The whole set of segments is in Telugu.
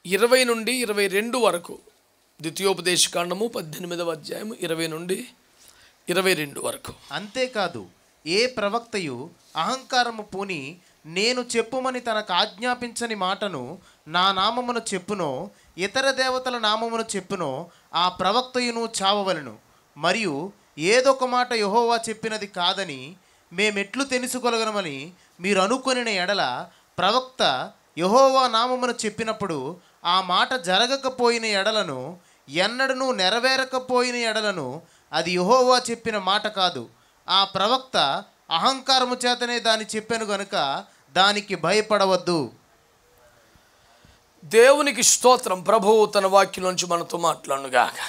20 నుండి 22 వరకు. ద్వితీయోపదేశకాండము 18వ అధ్యాయం 20 నుండి 22 వరకు. అంతేకాదు ఏ ప్రవక్తయు అహంకారము పూని నేను చెప్పుమని తనకు ఆజ్ఞాపించని మాటను నా నామమును చెప్పునో ఇతర దేవతల నామమును చెప్పునో ఆ ప్రవక్తయును చావవలెను. మరియు ఏదొక మాట యెహోవా చెప్పినది కాదని మేమెట్లు తెలుసుకోగలమని మీరు అనుకొనిన ఎడల ప్రవక్త యెహోవా నామమును చెప్పినప్పుడు ఆ మాట జరగకపోయిన ఎడలను ఎన్నడూ నెరవేరకపోయిన ఎడలను అది యెహోవా చెప్పిన మాట కాదు. ఆ ప్రవక్త అహంకారము చేతనే దాన్ని చెప్పాను గనుక దానికి భయపడవద్దు. దేవునికి స్తోత్రం. ప్రభువు తన వాక్యం నుంచి మనతో మాట్లాడుగాక.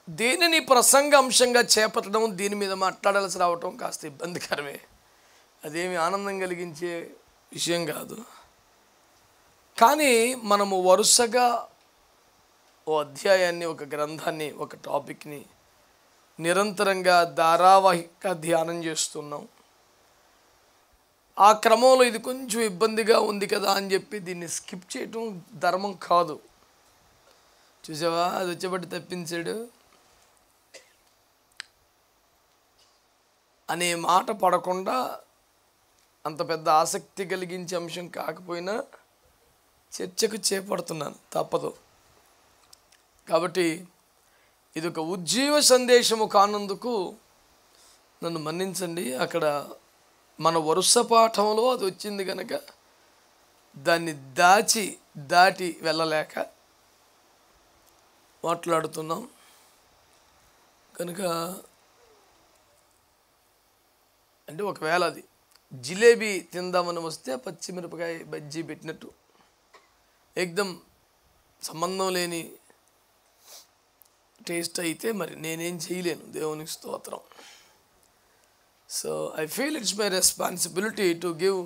దీనిని ప్రసంగ అంశంగా చేపట్టడం, దీని మీద మాట్లాడాల్సి రావటం కాస్త ఇబ్బందికరమే. అదేమి ఆనందం కలిగించే విషయం కాదు. కానీ మనము వరుసగా ఓ అధ్యాయాన్ని, ఒక గ్రంథాన్ని, ఒక టాపిక్ని నిరంతరంగా ధారావాహిక ధ్యానం చేస్తున్నాం. ఆ క్రమంలో ఇది కొంచెం ఇబ్బందిగా ఉంది కదా అని చెప్పి దీన్ని స్కిప్ చేయటం ధర్మం కాదు. చూసావా, అది వచ్చేబట్టి తప్పించాడు అనే మాట పడకుండా, అంత పెద్ద ఆసక్తి కలిగించే అంశం కాకపోయినా చర్చకు చేపడుతున్నాను, తప్పదు. కాబట్టి ఇది ఒక ఉజ్జీవ సందేశము కానందుకు నన్ను మన్నించండి. అక్కడ మన వరుస పాఠంలో అది వచ్చింది కనుక దాన్ని దాటి వెళ్ళలేక మాట్లాడుతున్నాం కనుక. అంటే ఒకవేళ అది జిలేబీ తిందామని వస్తే పచ్చిమిరపకాయ బజ్జీ పెట్టినట్టు ఏకదం సంబంధం లేని టేస్ట్ అయితే మరి నేనేం చేయలేను. దేవునికి స్తోత్రం. So I feel it's my responsibility to give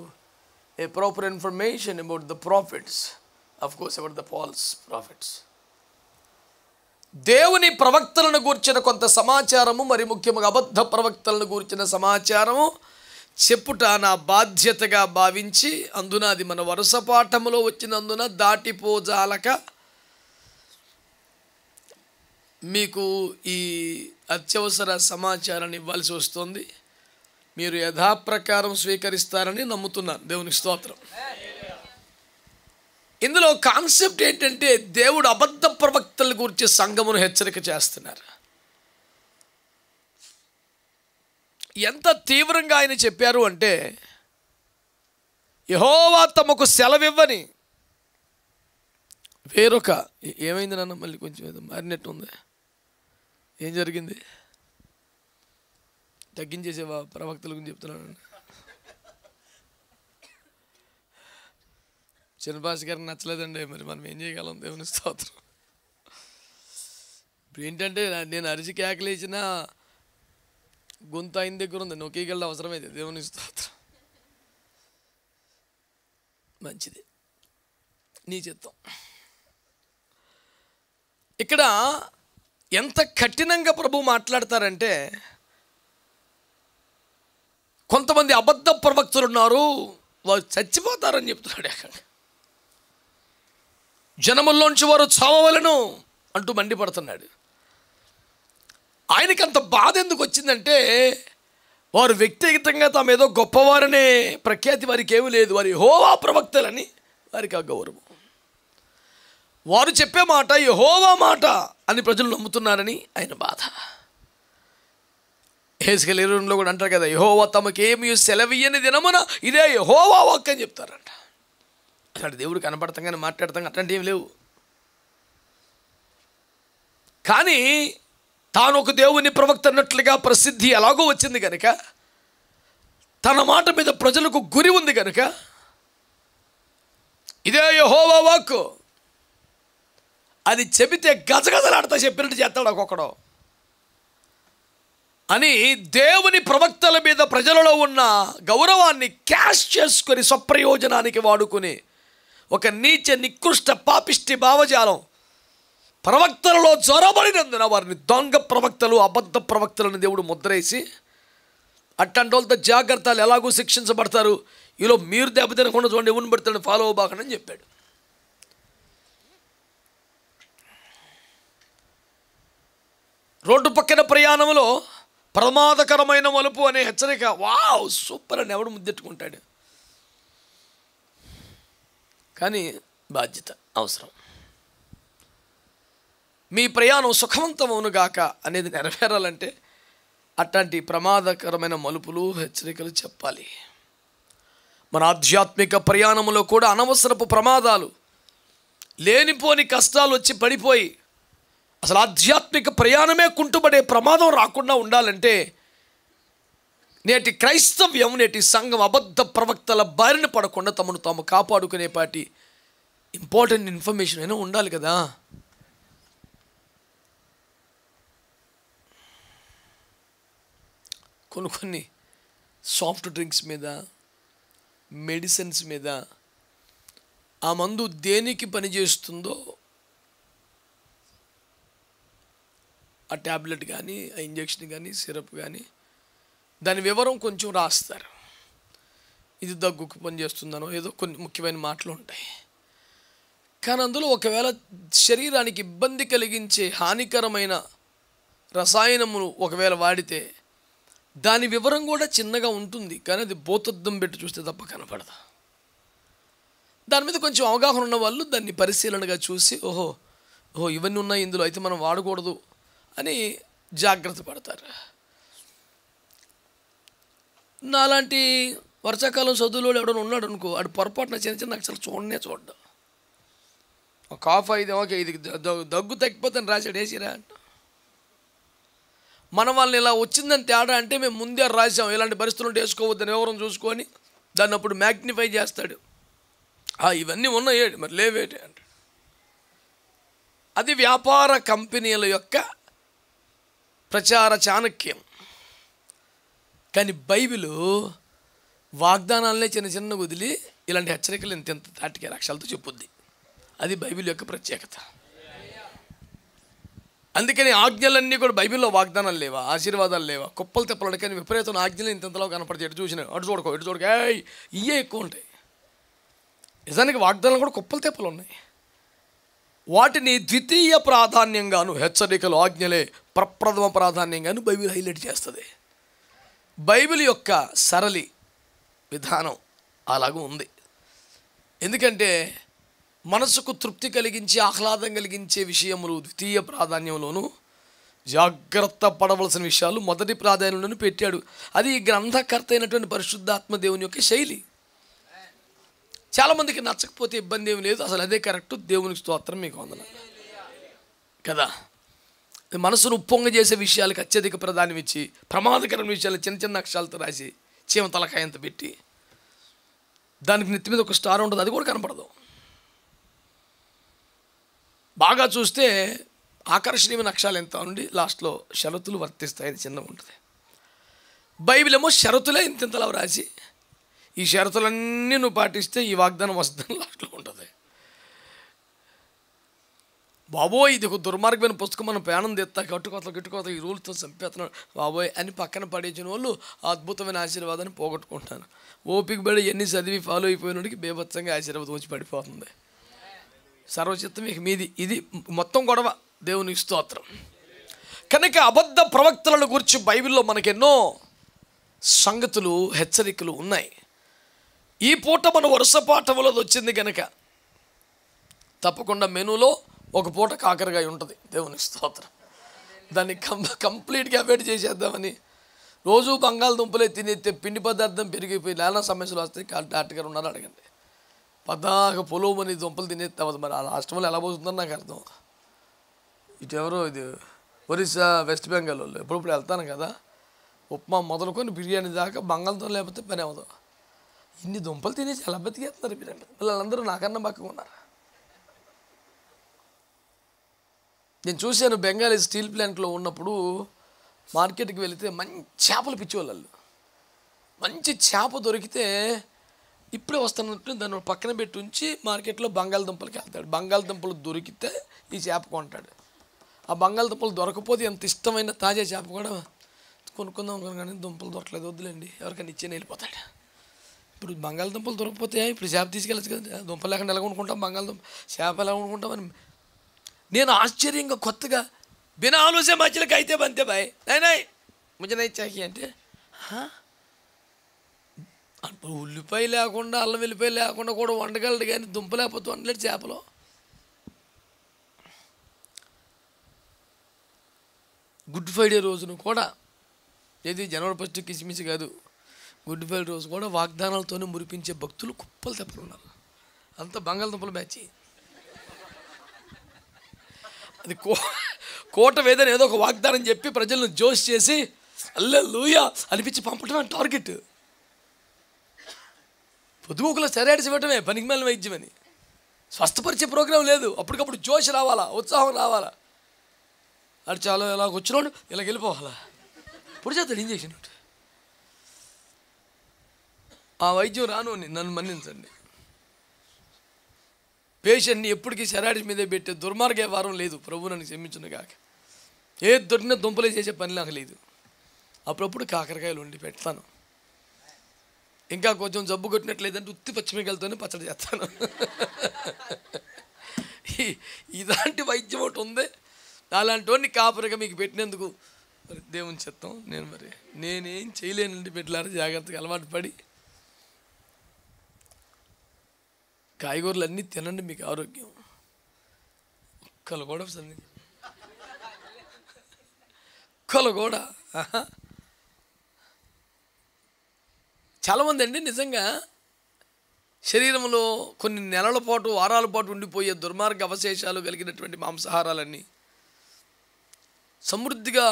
a proper information about the profits, of course about the false profits. దేవుని ప్రవక్తలను గూర్చిన కొంత సమాచారము, మరి ముఖ్యంగా అబద్ధ ప్రవక్తలను గూర్చిన సమాచారము చెప్పుట నా బాధ్యతగా భావించి, అందున అది మన వరుస పాఠములో వచ్చినందున దాటిపోజాలక మీకు ఈ అత్యవసర సమాచారాన్ని ఇవ్వాల్సి వస్తుంది. మీరు యథాప్రకారం స్వీకరిస్తారని నమ్ముతున్నాను. దేవునికి స్తోత్రం. ఇందులో కాన్సెప్ట్ ఏంటంటే, దేవుడు అబద్ధ ప్రవక్తల గురించి సంఘమును హెచ్చరిక చేస్తున్నారు. ఎంత తీవ్రంగా ఆయన చెప్పారు అంటే, యెహోవా తమకు సెలవివ్వని వేరొక, ఏమైంది నాన్న, మళ్ళీ కొంచెం ఏదో మారినట్టు ఉంది, ఏం జరిగింది? తగ్గించేసేవా ప్రవక్తల గురించి చెప్తున్నాను. చిన్నపాస్ గారికి నచ్చలేదండి, మరి మనం ఏం చేయగలం? దేవుని స్తోత్రం. ఇప్పుడు ఏంటంటే, నేను అరిచి కేకలేసిన గొంతు ఆయన దగ్గర ఉంది, నొక్కేయగల అవసరమైతే. దేవుని స్తోత్రం. మంచిది, నీ చిత్తం. ఇక్కడ ఎంత కఠినంగా ప్రభు మాట్లాడతారంటే, కొంతమంది అబద్ధ ప్రవక్తలు ఉన్నారు, వారు చచ్చిపోతారని చెప్తున్నాడు. అక్కడ జనముల్లోంచి వారు చావవలెను అంటూ మండిపడుతున్నాడు. ఆయనకి అంత బాధ ఎందుకు వచ్చిందంటే, వారు వ్యక్తిగతంగా తాము ఏదో గొప్పవారనే ప్రఖ్యాతి వారికి ఏమీ లేదు. వారి యెహోవా ప్రవక్తలని వారికి ఆ గౌరవం. వారు చెప్పే మాట యెహోవా మాట అని ప్రజలు నమ్ముతున్నారని ఆయన బాధ. హెస్కేలు 20లో కూడా అంటారు కదా, యెహోవా తమకేమీ సెలవియ్యని దినమున ఇదే యెహోవా వాక్కు అని చెప్తారంట. అట్లాంటి దేవుడు కనపడతాం కానీ మాట్లాడతాం అట్లాంటి ఏమి లేవు. కానీ తాను ఒక దేవుని ప్రవక్త అన్నట్లుగా ప్రసిద్ధి ఎలాగో వచ్చింది కనుక, తన మాట మీద ప్రజలకు గురి ఉంది కనుక, ఇదే యెహోవా వాక్కు అది చెబితే గజగజలాడతా చెప్పినట్టు చేస్తాడు ఒక్కొక్కడు అని దేవుని ప్రవక్తల మీద ప్రజలలో ఉన్న గౌరవాన్ని క్యాష్ చేసుకొని స్వప్రయోజనానికి వాడుకుని ఒక నీచ నికృష్ట పాపిష్టి భావజాలం ప్రవక్తలలో జొరబడినందున వారిని దొంగ ప్రవక్తలు, అబద్ధ ప్రవక్తలను దేవుడు ముద్రేసి, అట్లాంటి వాళ్ళతో జాగ్రత్తలు ఎలాగో శిక్షించబడతారు, ఈలో మీరు దెబ్బతినకుండా చూడండి, ఎవరిని పెడతాడని ఫాలో అవ్వబాకండి అని చెప్పాడు. రోడ్డు పక్కన ప్రయాణంలో ప్రమాదకరమైన మలుపు అనే హెచ్చరిక, వావ్ సూపర్ అని ఎవడు ముద్దెట్టుకుంటాడు. కానీ బాధ్యత అవసరం. మీ ప్రయాణం సుఖవంతమవునుగాక అనేది నెరవేరాలంటే అట్లాంటి ప్రమాదకరమైన మలుపులు, హెచ్చరికలు చెప్పాలి. మన ఆధ్యాత్మిక ప్రయాణంలో కూడా అనవసరపు ప్రమాదాలు, లేనిపోని కష్టాలు వచ్చి పడిపోయి అసలు ఆధ్యాత్మిక ప్రయాణమే కుంటుపడే ప్రమాదం రాకుండా ఉండాలంటే నేటి క్రైస్తవ్యం, నేటి సంఘం అబద్ధ ప్రవక్తల బారిన పడకుండా తమను తాము కాపాడుకునేపాటి ఇంపార్టెంట్ ఇన్ఫర్మేషన్ అయినా ఉండాలి కదా. కొన్ని సాఫ్ట్ డ్రింక్స్ మీద, మెడిసిన్స్ మీద, ఆ మందు దేనికి పనిచేస్తుందో ఆ ట్యాబ్లెట్ కానీ, ఆ ఇంజెక్షన్ కానీ, సిరప్ కానీ దాని వివరం కొంచెం రాస్తారు. ఇది దగ్గుకు పనిచేస్తుందనో ఏదో కొన్ని ముఖ్యమైన మాటలు ఉంటాయి. కానీ అందులో ఒకవేళ శరీరానికి ఇబ్బంది కలిగించే హానికరమైన రసాయనమును ఒకవేళ వాడితే దాని వివరం కూడా చిన్నగా ఉంటుంది, కానీ అది భూతద్దం పెట్టి చూస్తే తప్ప కనపడదు. దాని మీద కొంచెం అవగాహన ఉన్న వాళ్ళు దాన్ని పరిశీలనగా చూసి ఓహో ఇవన్నీ ఉన్నాయి ఇందులో, అయితే మనం వాడకూడదు అని జాగ్రత్త పడతారు. నాలాంటి వర్షాకాలం చదువులో ఎవడైనా ఉన్నాడు అనుకో, ఆడు పొరపాటున చిన్న అక్షరాలు చూడడం, ఒక కాఫ్ అయితే ఓకే ఇది దగ్గు తగ్గిపోతే రాశాడు వేసిరా అంట. మన వాళ్ళని ఇలా వచ్చిందని తేడా అంటే మేము ముందే రాసాం, ఇలాంటి పరిస్థితులు వేసుకోవద్దని ఎవరం చూసుకొని దాన్ని అప్పుడు మ్యాగ్నిఫై చేస్తాడు. ఇవన్నీ ఉన్నాయి మరి లేవేటి అంటాడు. అది వ్యాపార కంపెనీల యొక్క ప్రచార చాణక్యం. కానీ బైబిలు వాగ్దానాలనే చిన్న వదిలి ఇలాంటి హెచ్చరికలు ఇంత తాటికే అక్షరాలతో చెప్పుద్ది. అది బైబిల్ యొక్క ప్రత్యేకత. అందుకని ఆజ్ఞలన్నీ కూడా బైబిల్లో వాగ్దానాలు లేవా, ఆశీర్వాదాలు లేవా, కుప్పలు తెప్పలు. కానీ విపరీతం ఆజ్ఞలు ఇంతలో కనపడతాయి. ఎటు చూసినా అటు చూడక ఇవే ఎక్కువ ఉంటాయి. నిజానికి వాగ్దానాలు కూడా కుప్పలు తెప్పలు ఉన్నాయి. వాటిని ద్వితీయ ప్రాధాన్యంగాను, హెచ్చరికలు ఆజ్ఞలే ప్రప్రథమ ప్రాధాన్యంగాను బైబిల్ హైలైట్ చేస్తుంది. బైబిల్ యొక్క సరళి విధానం అలాగూ ఉంది. ఎందుకంటే మనసుకు తృప్తి కలిగించి ఆహ్లాదం కలిగించే విషయములు ద్వితీయ ప్రాధాన్యంలోనూ, జాగ్రత్త పడవలసిన విషయాలు మొదటి ప్రాధాన్యంలోనూ పెట్టాడు. అది ఈ గ్రంథకర్త అయినటువంటి పరిశుద్ధాత్మ దేవుని యొక్క శైలి. చాలామందికి నచ్చకపోతే ఇబ్బంది ఏమి లేదు, అసలు అదే కరెక్ట్. దేవునికి స్తోత్రం, మీకు వందనాలు కదా. మనసును ఉప్పొంగ చేసే విషయాలకు అత్యధిక ప్రాధాన్యం ఇచ్చి ప్రమాదకరమైన విషయాలు చిన్న అక్షరాలతో రాసి చీమ తలకాయంత పెట్టి దానికి నెత్తి మీద ఒక స్టార్ ఉంటుంది, అది కూడా కనపడదు. బాగా చూస్తే ఆకర్షణీయమైన అక్షరాలు ఎంత ఉండి లాస్ట్లో షరతులు వర్తిస్తాయి, అది చిన్నగా ఉంటుంది. బైబిల్ ఏమో షరతులే ఇంతలా రాసి ఈ షరతులన్నీ నువ్వు పాటిస్తే ఈ వాగ్దానం వస్తుందని లాస్ట్లో ఉంటుంది. బాబోయ్ ఇది ఒక దుర్మార్గమైన పుస్తకం, మనం ప్రాణం తెస్తా కట్టుకోత ఈ రూల్తో చంపేస్తున్నాడు బాబోయ్ అని పక్కన పడేసిన వాళ్ళు అద్భుతమైన ఆశీర్వాదాన్ని పోగొట్టుకుంటాను. ఓపిక పడి ఎన్ని చదివి ఫాలో అయిపోయినోడికి బేభత్సంగా ఆశీర్వాదం వచ్చి పడిపోతుంది. సర్వచిత్తం ఇక మీది. ఇది మొత్తం గొడవ. దేవునికి స్తోత్రం. కనుక అబద్ధ ప్రవక్తలను గురించి బైబిల్లో మనకెన్నో సంగతులు, హెచ్చరికలు ఉన్నాయి. ఈ పూట మన వరుస పాఠంలో వచ్చింది కనుక తప్పకుండా మెనూలో ఒక పూట కాకరకాయ ఉంటుంది. దేవునికి స్తోత్రం. దాన్ని కంప్లీట్గా అవాయిడ్ చేసేద్దామని రోజు బంగాళదుంపలే తినేస్తే పిండి పదార్థం పెరిగిపోయి నానా సమస్యలు వస్తాయి. డాక్టర్ గారు ఉన్నారు అడగండి. పద్దాక పొలవని దుంపలు తినేస్తే అవ్వదు. మరి ఆ రాష్ట్రంలో ఎలా పోతుందని నాకు అర్థం. ఇటు ఎవరో ఇది ఒరిస్సా, వెస్ట్ బెంగాల్ వాళ్ళు ఎప్పుడప్పుడు వెళ్తాను కదా, ఉప్మా మొదలుకొని బిర్యానీ దాకా బంగాళదుంప లేకపోతే పని అవ్వదు. ఇన్ని దుంపలు తినేసి ఎలా బతికేస్తున్నారు బిర్యానీ. వాళ్ళందరూ నాకన్నా పక్కగా ఉన్నారు. నేను చూశాను బెంగాలీ స్టీల్ ప్లాంట్లో ఉన్నప్పుడు మార్కెట్కి వెళితే మంచి చేపలు పిచ్చేవాళ్ళు. మంచి చేప దొరికితే ఇప్పుడే వస్తున్నట్టు దాన్ని పక్కన పెట్టి ఉంచి మార్కెట్లో బంగాళదుంపలకి వెళ్తాడు. బంగాళదుంపలు దొరికితే ఈ చేప కొంటాడు. ఆ బంగాళదుంపలు దొరకపోతే ఎంత ఇష్టమైన తాజా చేప కూడా కొనుక్కుందాం కానీ దుంపలు దొరకలేదు, వద్దులేండి ఎవరికైనా ఇచ్చేని వెళ్ళిపోతాడు. ఇప్పుడు బంగాళదుంపలు దొరకపోతే ఇప్పుడు చేప తీసుకెళ్ళచ్చు కదా. దుంపలు లేకుండా ఎలా కొనుక్కుంటాం, బంగాళదుంప చేప ఎలా కొనుక్కుంటామని నేను ఆశ్చర్యంగా కొత్తగా बिना आलू से मछली कहते बनते भाई, नहीं नहीं मुझे नहीं चाहिए అంటే ఉల్లిపాయ లేకుండా అల్లం వెల్లిపాయ లేకుండా కూడా వండగలడు, కానీ దుంప లేకపోతే వండలేడు చేపలో. గుడ్ ఫ్రైడే రోజున కూడా, ఏది జనవరి 1 కిసిమిసి కాదు, గుడ్ ఫ్రైడే రోజు కూడా వాగ్దానాలతోనే మురిపించే భక్తులు కుప్పలు తెప్పలు ఉన్నారు. అంత బంగాళదుంపల బ్యాచ్. అది కోట వేదని ఏదో ఒక వాగ్దానం చెప్పి ప్రజలను జోష్ చేసి హల్లెలూయా అనిపించి పంపటం టార్గెట్. పొద్దుగూకులో సెరాడిసి పెట్టమే పనికి మేల వైద్యమని. స్వస్థపరిచే ప్రోగ్రాం లేదు. అప్పటికప్పుడు జోష్ రావాలా, ఉత్సాహం రావాలా. అది చాలా ఇలాగ వచ్చినోడు ఇలా వెళ్ళిపోవాలా, ఇప్పుడు చేస్తాడు ఇంజక్షన్. ఆ వైద్యం రాను నన్ను మన్నించండి. పేషెంట్ని ఎప్పటికీ సెరాడిస్ మీదే పెట్టే దుర్మార్గ వారం లేదు. ప్రభు నన్ను క్షమించును కాక. ఏది దొరికినా దుంపలే చేసే పని నాకు లేదు. అప్పుడప్పుడు కాకరకాయలు వండి పెడతాను. ఇంకా కొంచెం జబ్బు కొట్టినట్లేదంటే ఉత్తి పచ్చిమిరకాయలతోనే పచ్చడి చేస్తాను. ఇలాంటి వైద్యం ఒకటి ఉంది. అలాంటి వాడిని కాపురగా మీకు పెట్టినందుకు మరి దేవుని చిత్తం. నేనేం చేయలేనండి పెట్టారు. జాగ్రత్తగా అలవాటు పడి కాయగూరలు అన్నీ తినండి, మీకు ఆరోగ్యం. ఒక్కలు కూడా చాలామంది అండి నిజంగా శరీరంలో కొన్ని నెలల పాటు, వారాల పాటు ఉండిపోయే దుర్మార్గ అవశేషాలు కలిగినటువంటి మాంసాహారాలన్నీ సమృద్ధిగా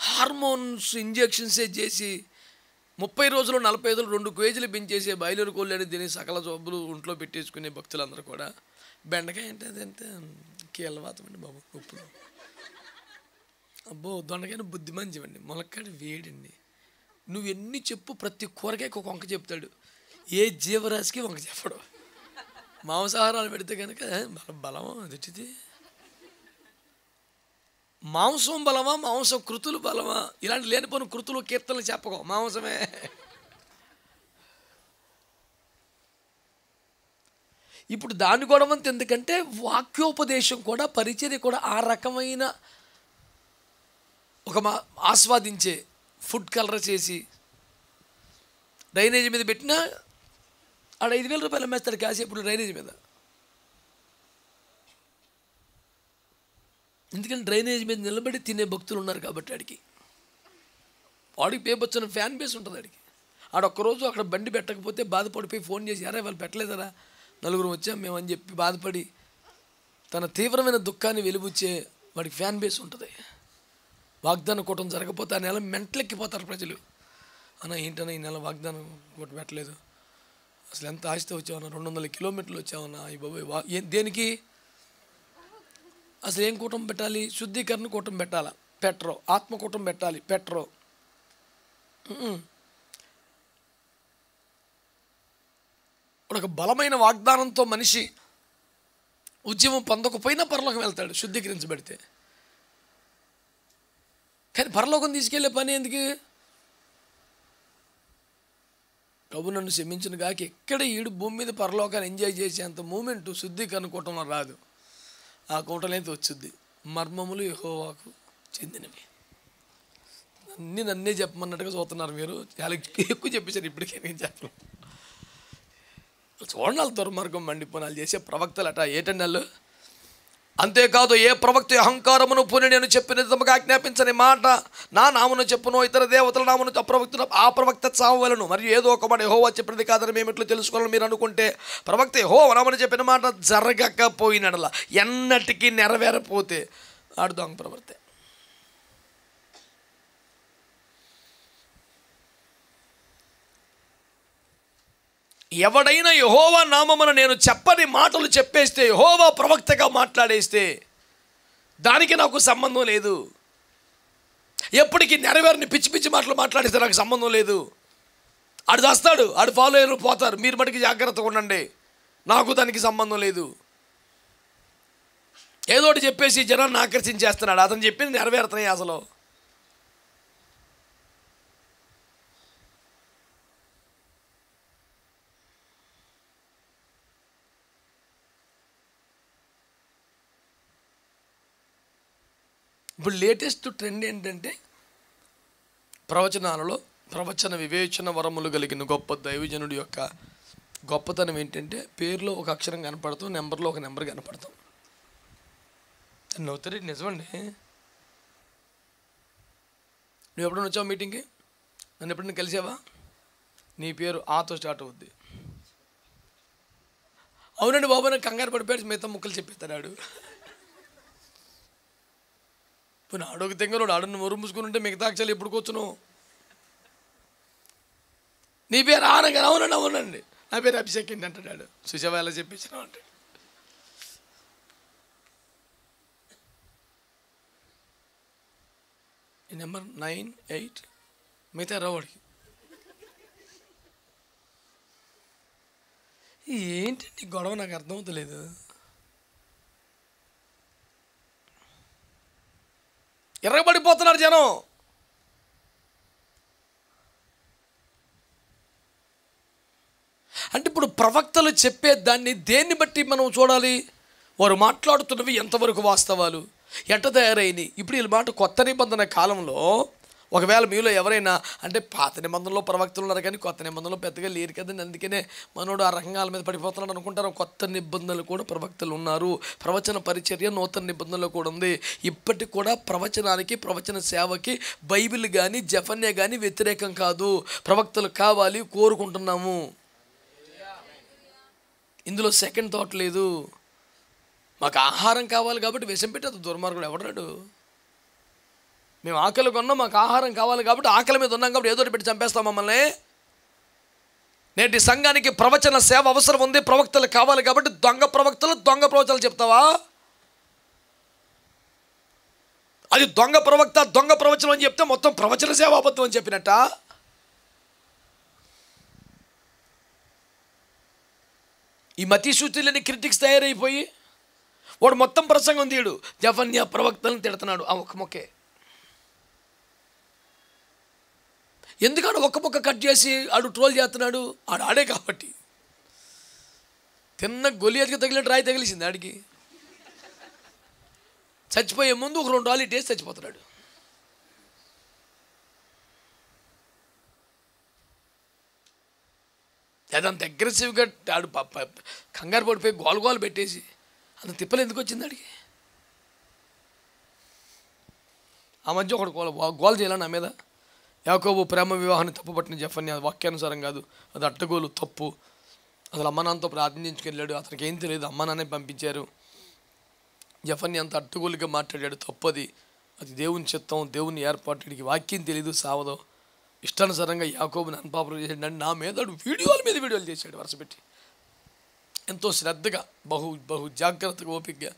హార్మోన్స్ ఇంజెక్షన్సే చేసి 30 రోజులు 45 రోజులు 2 కేజీలు పెంచేసే బాయిలర్ కోళ్ళు అని తిని సకల జబ్బులు ఒంట్లో పెట్టేసుకునే భక్తులందరూ కూడా బెండకాయ అంటే అదంటే కీళ్ళవాతం అండి బాబు, ఉప్పులు. అబ్బో దొండకాయని బుద్ధి మంచివండి, ములక్కాడ వేడండి. నువ్వు ఎన్ని చెప్పు, ప్రతి కూరగాయకు ఒక వంక చెప్తాడు. ఏ జీవరాశికి వంక చెప్పడు. మాంసాహారాలు పెడితే కనుక బలమా అదిటిది, మాంసం బలమా, మాంసం కృతులు బలమా, ఇలాంటి లేనిపోయిన కృతులు కీర్తనలు చెప్పకో, మాంసమే. ఇప్పుడు దాని గొడవంత ఎందుకంటే వాక్యోపదేశం కూడా, పరిచర్య కూడా ఆ రకమైన ఒక ఆస్వాదించే ఫుడ్ కలర్ చేసి డ్రైనేజీ మీద పెట్టినా ఆడ 5,000 రూపాయలు అమ్మేస్తాడు కాసేపు డ్రైనేజీ మీద. ఎందుకంటే డ్రైనేజ్ మీద నిలబడి తినే భక్తులు ఉన్నారు కాబట్టి వాడికి పేపొచ్చిన ఫ్యాన్ బేస్ ఉంటుంది. ఆడొక్కరోజు అక్కడ బండి పెట్టకపోతే బాధపడిపోయి ఫోన్ చేసి అరే వాళ్ళు పెట్టలేదరా, 4 వచ్చాం మేము అని చెప్పి బాధపడి తన తీవ్రమైన దుఃఖాన్ని వెలుబుచ్చే వాడికి ఫ్యాన్ బేస్ ఉంటుంది. వాగ్దాన కూటం జరగకపోతే ఆ నెల మెంటలెక్కిపోతారు ప్రజలు. అన్న ఏంటన్నా ఈ నెల వాగ్దానం కూటం పెట్టలేదు, అసలు ఎంత ఆశతో వచ్చామన్నా, 200 కిలోమీటర్లు వచ్చామన్నా, ఈ బాబాయ్ దేనికి, అసలు ఏం కూటం పెట్టాలి, శుద్ధీకరణ కూటం పెట్టాలా, పెట్రో, ఆత్మకూటం పెట్టాలి, పెట్రో. ఒక బలమైన వాగ్దానంతో మనిషి ఉద్యమం పొందకపోయినా పరలోకం వెళ్తాడు శుద్ధీకరించబడితే. కానీ పరలోకం తీసుకెళ్లే పని ఎందుకు? ప్రభు నన్ను క్షమించిన కాక ఎక్కడ ఈడు భూమి మీద పరలోకాన్ని ఎంజాయ్ చేసేంత మూమెంట్ శుద్ధీకరణ కూటంలో రాదు. ఆ కూటలైతే వచ్చుద్ది. మర్మములు యెహోవాకు చెందినవి. అన్నీ నన్నే చెప్పమన్నట్టుగా చూస్తున్నారు మీరు. చాలా ఎక్కువ చెప్పేశారు ఇప్పటికే, నేను చెప్పను. చూడండి వాళ్ళు దుర్మార్గం మండిపోనాలు చేసే ప్రవక్తలు అట ఏటండి వాళ్ళు. అంతేకాదు ఏ ప్రవక్త అహంకారమును పూని నేను చెప్పిన తమకు ఆజ్ఞాపించని మాట నా నామును చెప్పును, ఇతర దేవతల నామును ఆ ప్రవక్త చావలను. మరియు ఏదో ఒక మాట యెహోవా చెప్పినది కాదని మేము ఎట్లు తెలుసుకోవాలని మీరు అనుకుంటే, ప్రవక్త యెహోవా నామని చెప్పిన మాట జరగకపోయినడలా, ఎన్నటికీ నెరవేరపోతే ఆడు దొంగ ప్రవర్తే. ఎవడైనా యెహోవా నామమున నేను చెప్పని మాటలు చెప్పేస్తే, యెహోవా ప్రవక్తగా మాట్లాడేస్తే దానికి నాకు సంబంధం లేదు. ఎప్పటికీ నెరవేరని పిచ్చి పిచ్చి మాటలు మాట్లాడిస్తే నాకు సంబంధం లేదు. ఆడు చేస్తాడు, ఆడు ఫాలో అయ్యారు పోతారు. మీరు మటుకు జాగ్రత్తగా ఉండండి, నాకు దానికి సంబంధం లేదు. ఏదోటి చెప్పేసి జనాన్ని ఆకర్షించేస్తున్నాడు. అతను చెప్పింది నెరవేరుతున్నాయి అసలు. ఇప్పుడు లేటెస్ట్ ట్రెండ్ ఏంటంటే ప్రవచనాలలో ప్రవచన వివేచన వరములు కలిగిన గొప్ప దైవజనుడి యొక్క గొప్పతనం ఏంటంటే పేరులో ఒక అక్షరం కనపడతాం, నెంబర్లో ఒక నెంబర్ కనపడతాం. నవ్వుతారు, నిజమండి. నువ్వు ఎప్పుడైనా వచ్చావు మీటింగ్కి? నన్ను ఎప్పుడైనా కలిసావా? నీ పేరు ఆతో స్టార్ట్ అవుద్ది. అవునండి బాబు, నాకు కంగారు పడిపోయాడు, మిగతా ముక్కలు చెప్పేస్తాడు. ఇప్పుడు ఆడొక తెంగరోడు ఆడను మొరు మూసుకుని ఉంటే మిగతా అక్షరాలు ఎప్పుడు కూర్చును? నీ పేరు ఆనగా అవునండి, అవునండి నా పేరు అభిషేక్ ఏంటి అంటాడు. సుశవ ఎలా చెప్పించినావు అంటాడు. ఈ నెంబర్ 9, 8 మిగతా రావాడికి ఏంటండి గొడవ? నాకు అర్థమవుతలేదు. ఎర్రబడిపోతున్నారు జనం. అంటే ఇప్పుడు ప్రవక్తలు చెప్పే దాన్ని దేన్ని బట్టి మనం చూడాలి? వారు మాట్లాడుతున్నవి ఎంతవరకు వాస్తవాలు, ఎట్ట తయారైనవి. ఇప్పుడు వీళ్ళ మాట కొత్త నిబంధన కాలంలో ఒకవేళ మీలో ఎవరైనా అంటే పాత నిబంధనలో ప్రవక్తలు ఉన్నారు కానీ కొత్త నిబంధనలో పెద్దగా లేరు కదండి, అందుకనే మనోడు ఆ రంగాల మీద పడిపోతున్నాడు అనుకుంటారు. కొత్త నిబంధనలు కూడా ప్రవక్తలు ఉన్నారు. ప్రవచన పరిచర్య నూతన నిబంధనలో కూడా ఉంది. ఇప్పటికి కూడా ప్రవచనానికి, ప్రవచన సేవకి బైబిల్ కానీ జెఫన్యా కానీ వ్యతిరేకం కాదు. ప్రవక్తలు కావాలి, కోరుకుంటున్నాము. ఇందులో సెకండ్ థాట్ లేదు. మాకు ఆహారం కావాలి కాబట్టి విషం పెట్టేది దుర్మార్గుడు ఎవడాడు? మేము ఆకలి కొన్నాం, మాకు ఆహారం కావాలి కాబట్టి ఆకలి మీద ఉన్నాం కాబట్టి ఏదో పెట్టి చంపేస్తాం మమ్మల్ని. నేటి సంఘానికి ప్రవచన సేవ అవసరం ఉంది, ప్రవక్తలు కావాలి కాబట్టి దొంగ ప్రవక్తలు దొంగ ప్రవచనాలు చెప్తావా? అది దొంగ ప్రవక్త దొంగ ప్రవచనం అని చెప్తే మొత్తం ప్రవచన సేవ అబద్ధం అని చెప్పినట్ట. ఈ మతీ సూత్రులని క్రిటిక్స్ తయారైపోయి వాడు మొత్తం ప్రసంగం తీయడు, జెఫన్యా ప్రవక్తలను తిడుతున్నాడు ఆ ఒక్క మొక్కే. ఎందుకంటే ఒక్క మొక్క కట్ చేసి ఆడు ట్రోల్ చేస్తున్నాడు? ఆడే కాబట్టి. తిన్న గొలియతికి తగిలినట్టు రాయి తగిలిసింది ఆడికి. చచ్చిపోయే ముందు ఒక 2 రాళ్ళు టేస్ట్ చచ్చిపోతున్నాడు. అదంత అగ్రెసివ్గా ఆడు కంగారు పడిపోయి గోలు పెట్టేసి అంత తిప్పలు ఎందుకు వచ్చింది ఆడికి? ఆ మధ్య ఒకడు గోల్ చేయాలని నా మీద యాకోబు ప్రేమ వివాహాన్ని తప్పుపట్టిన జెఫన్యా వాక్యానుసారం కాదు, అది అట్టగోలు తప్పు. అసలు అమ్మ నాన్నతో ప్రార్థించుకెళ్ళాడు, అతనికి ఏం తెలియదు, అమ్మ నాన్నే పంపించారు. జెఫన్యా అంత అట్టగోలుగా మాట్లాడాడు, తప్పది. అది దేవుని చిత్తం, దేవుని ఏర్పాటు. వీడికి వాక్యం తెలియదు, సావదో. ఇష్టానుసారంగా యాకోబుని అన్పాపురం చేశాడు. నా మీద వీడియోల మీద వీడియోలు చేశాడు వరుసపెట్టి, ఎంతో శ్రద్ధగా, బహు జాగ్రత్తగా, ఓపికగా.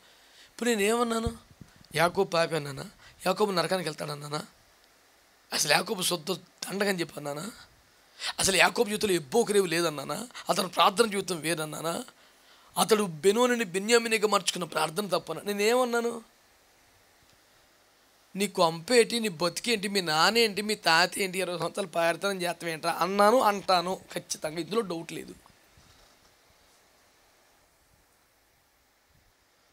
ఇప్పుడు నేనేమన్నాను? యాకోబు పాపానన్నా? యాకోబు నరకానికి వెళ్తాడన్నానా? అసలు యాకోబు సొత్తు దండగని చెప్పన్నానా? అసలు యాకోబు జీవితంలో ఎబ్బోకరేవి లేదన్నానా? అతను ప్రార్థన జీవితం వేరన్నానా? అతడు బెనోని బెన్యామినిగా మార్చుకున్న ప్రార్థన తప్పనా? నేనేమన్నాను? నీ కొంపేంటి, నీ బతికేంటి, మీ నానేంటి, మీ తాత ఏంటి, 20 సంవత్సరాలు పాడతానని చేస్తాం ఏంట్రా అన్నాను, అంటాను ఖచ్చితంగా. ఇందులో డౌట్ లేదు.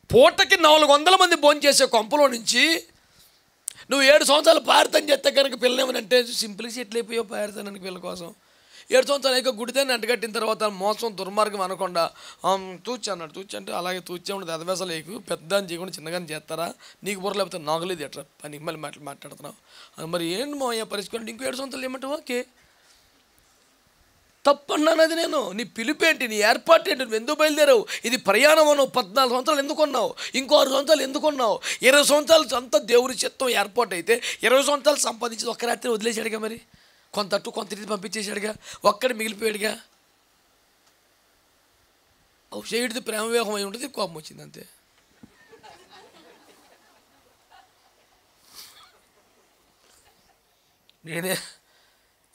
పూటకి 400 మంది భోజనం చేసే కొంపలో నుంచి నువ్వు 7 సంవత్సరాలు పాడతాని చేస్తే కనుక పిల్లనేమనంటే సింపుల్గా సెటిల్ అయిపోయావు పాడతానికి పిల్లల కోసం. 7 సంవత్సరాలు అయితే గుడిదాన్ని అంటగట్టిన తర్వాత మోసం దుర్మార్గం అనకుండా తూచి అన్నాడు. తూచి అంటే అలాగే తూచేమన్నా దదవేసలు లేకు, పెద్ద అని చేయకుండా చిన్నగాని చేస్తారా? నీకు బుర్ర లేకపోతే నాగలేదు ఎట్లా పని మళ్ళీ మాట్లాడుతున్నావు. మరి ఏంటి మా అయ్యా పరిస్థితి? ఇంకో 7 సంవత్సరాలు ఏమంటావు? ఓకే, తప్పన్నాను. అది నేను నీ పిలుపేంటి, నీ ఏర్పాటు ఏంటి, నువ్వు ఎందుకు బయలుదేరావు? ఇది ప్రయాణం అన్నావు. 14 సంవత్సరాలు ఎందుకున్నావు? ఇంకో 6 సంవత్సరాలు ఎందుకున్నావు? 20 సంవత్సరాలు అంతా దేవుడి చిత్తం ఏర్పాటు అయితే 20 సంవత్సరాలు సంపాదించి ఒక్క రాత్రి వదిలేశాడుగా. మరి కొంత అట్టు కొంత ఇది పంపించేశాడుగా, ఒక్కడి మిగిలిపోయాడుగా. చేయడిది ప్రేమ వివాహం అయి ఉంటుంది, కోపం వచ్చింది అంతే.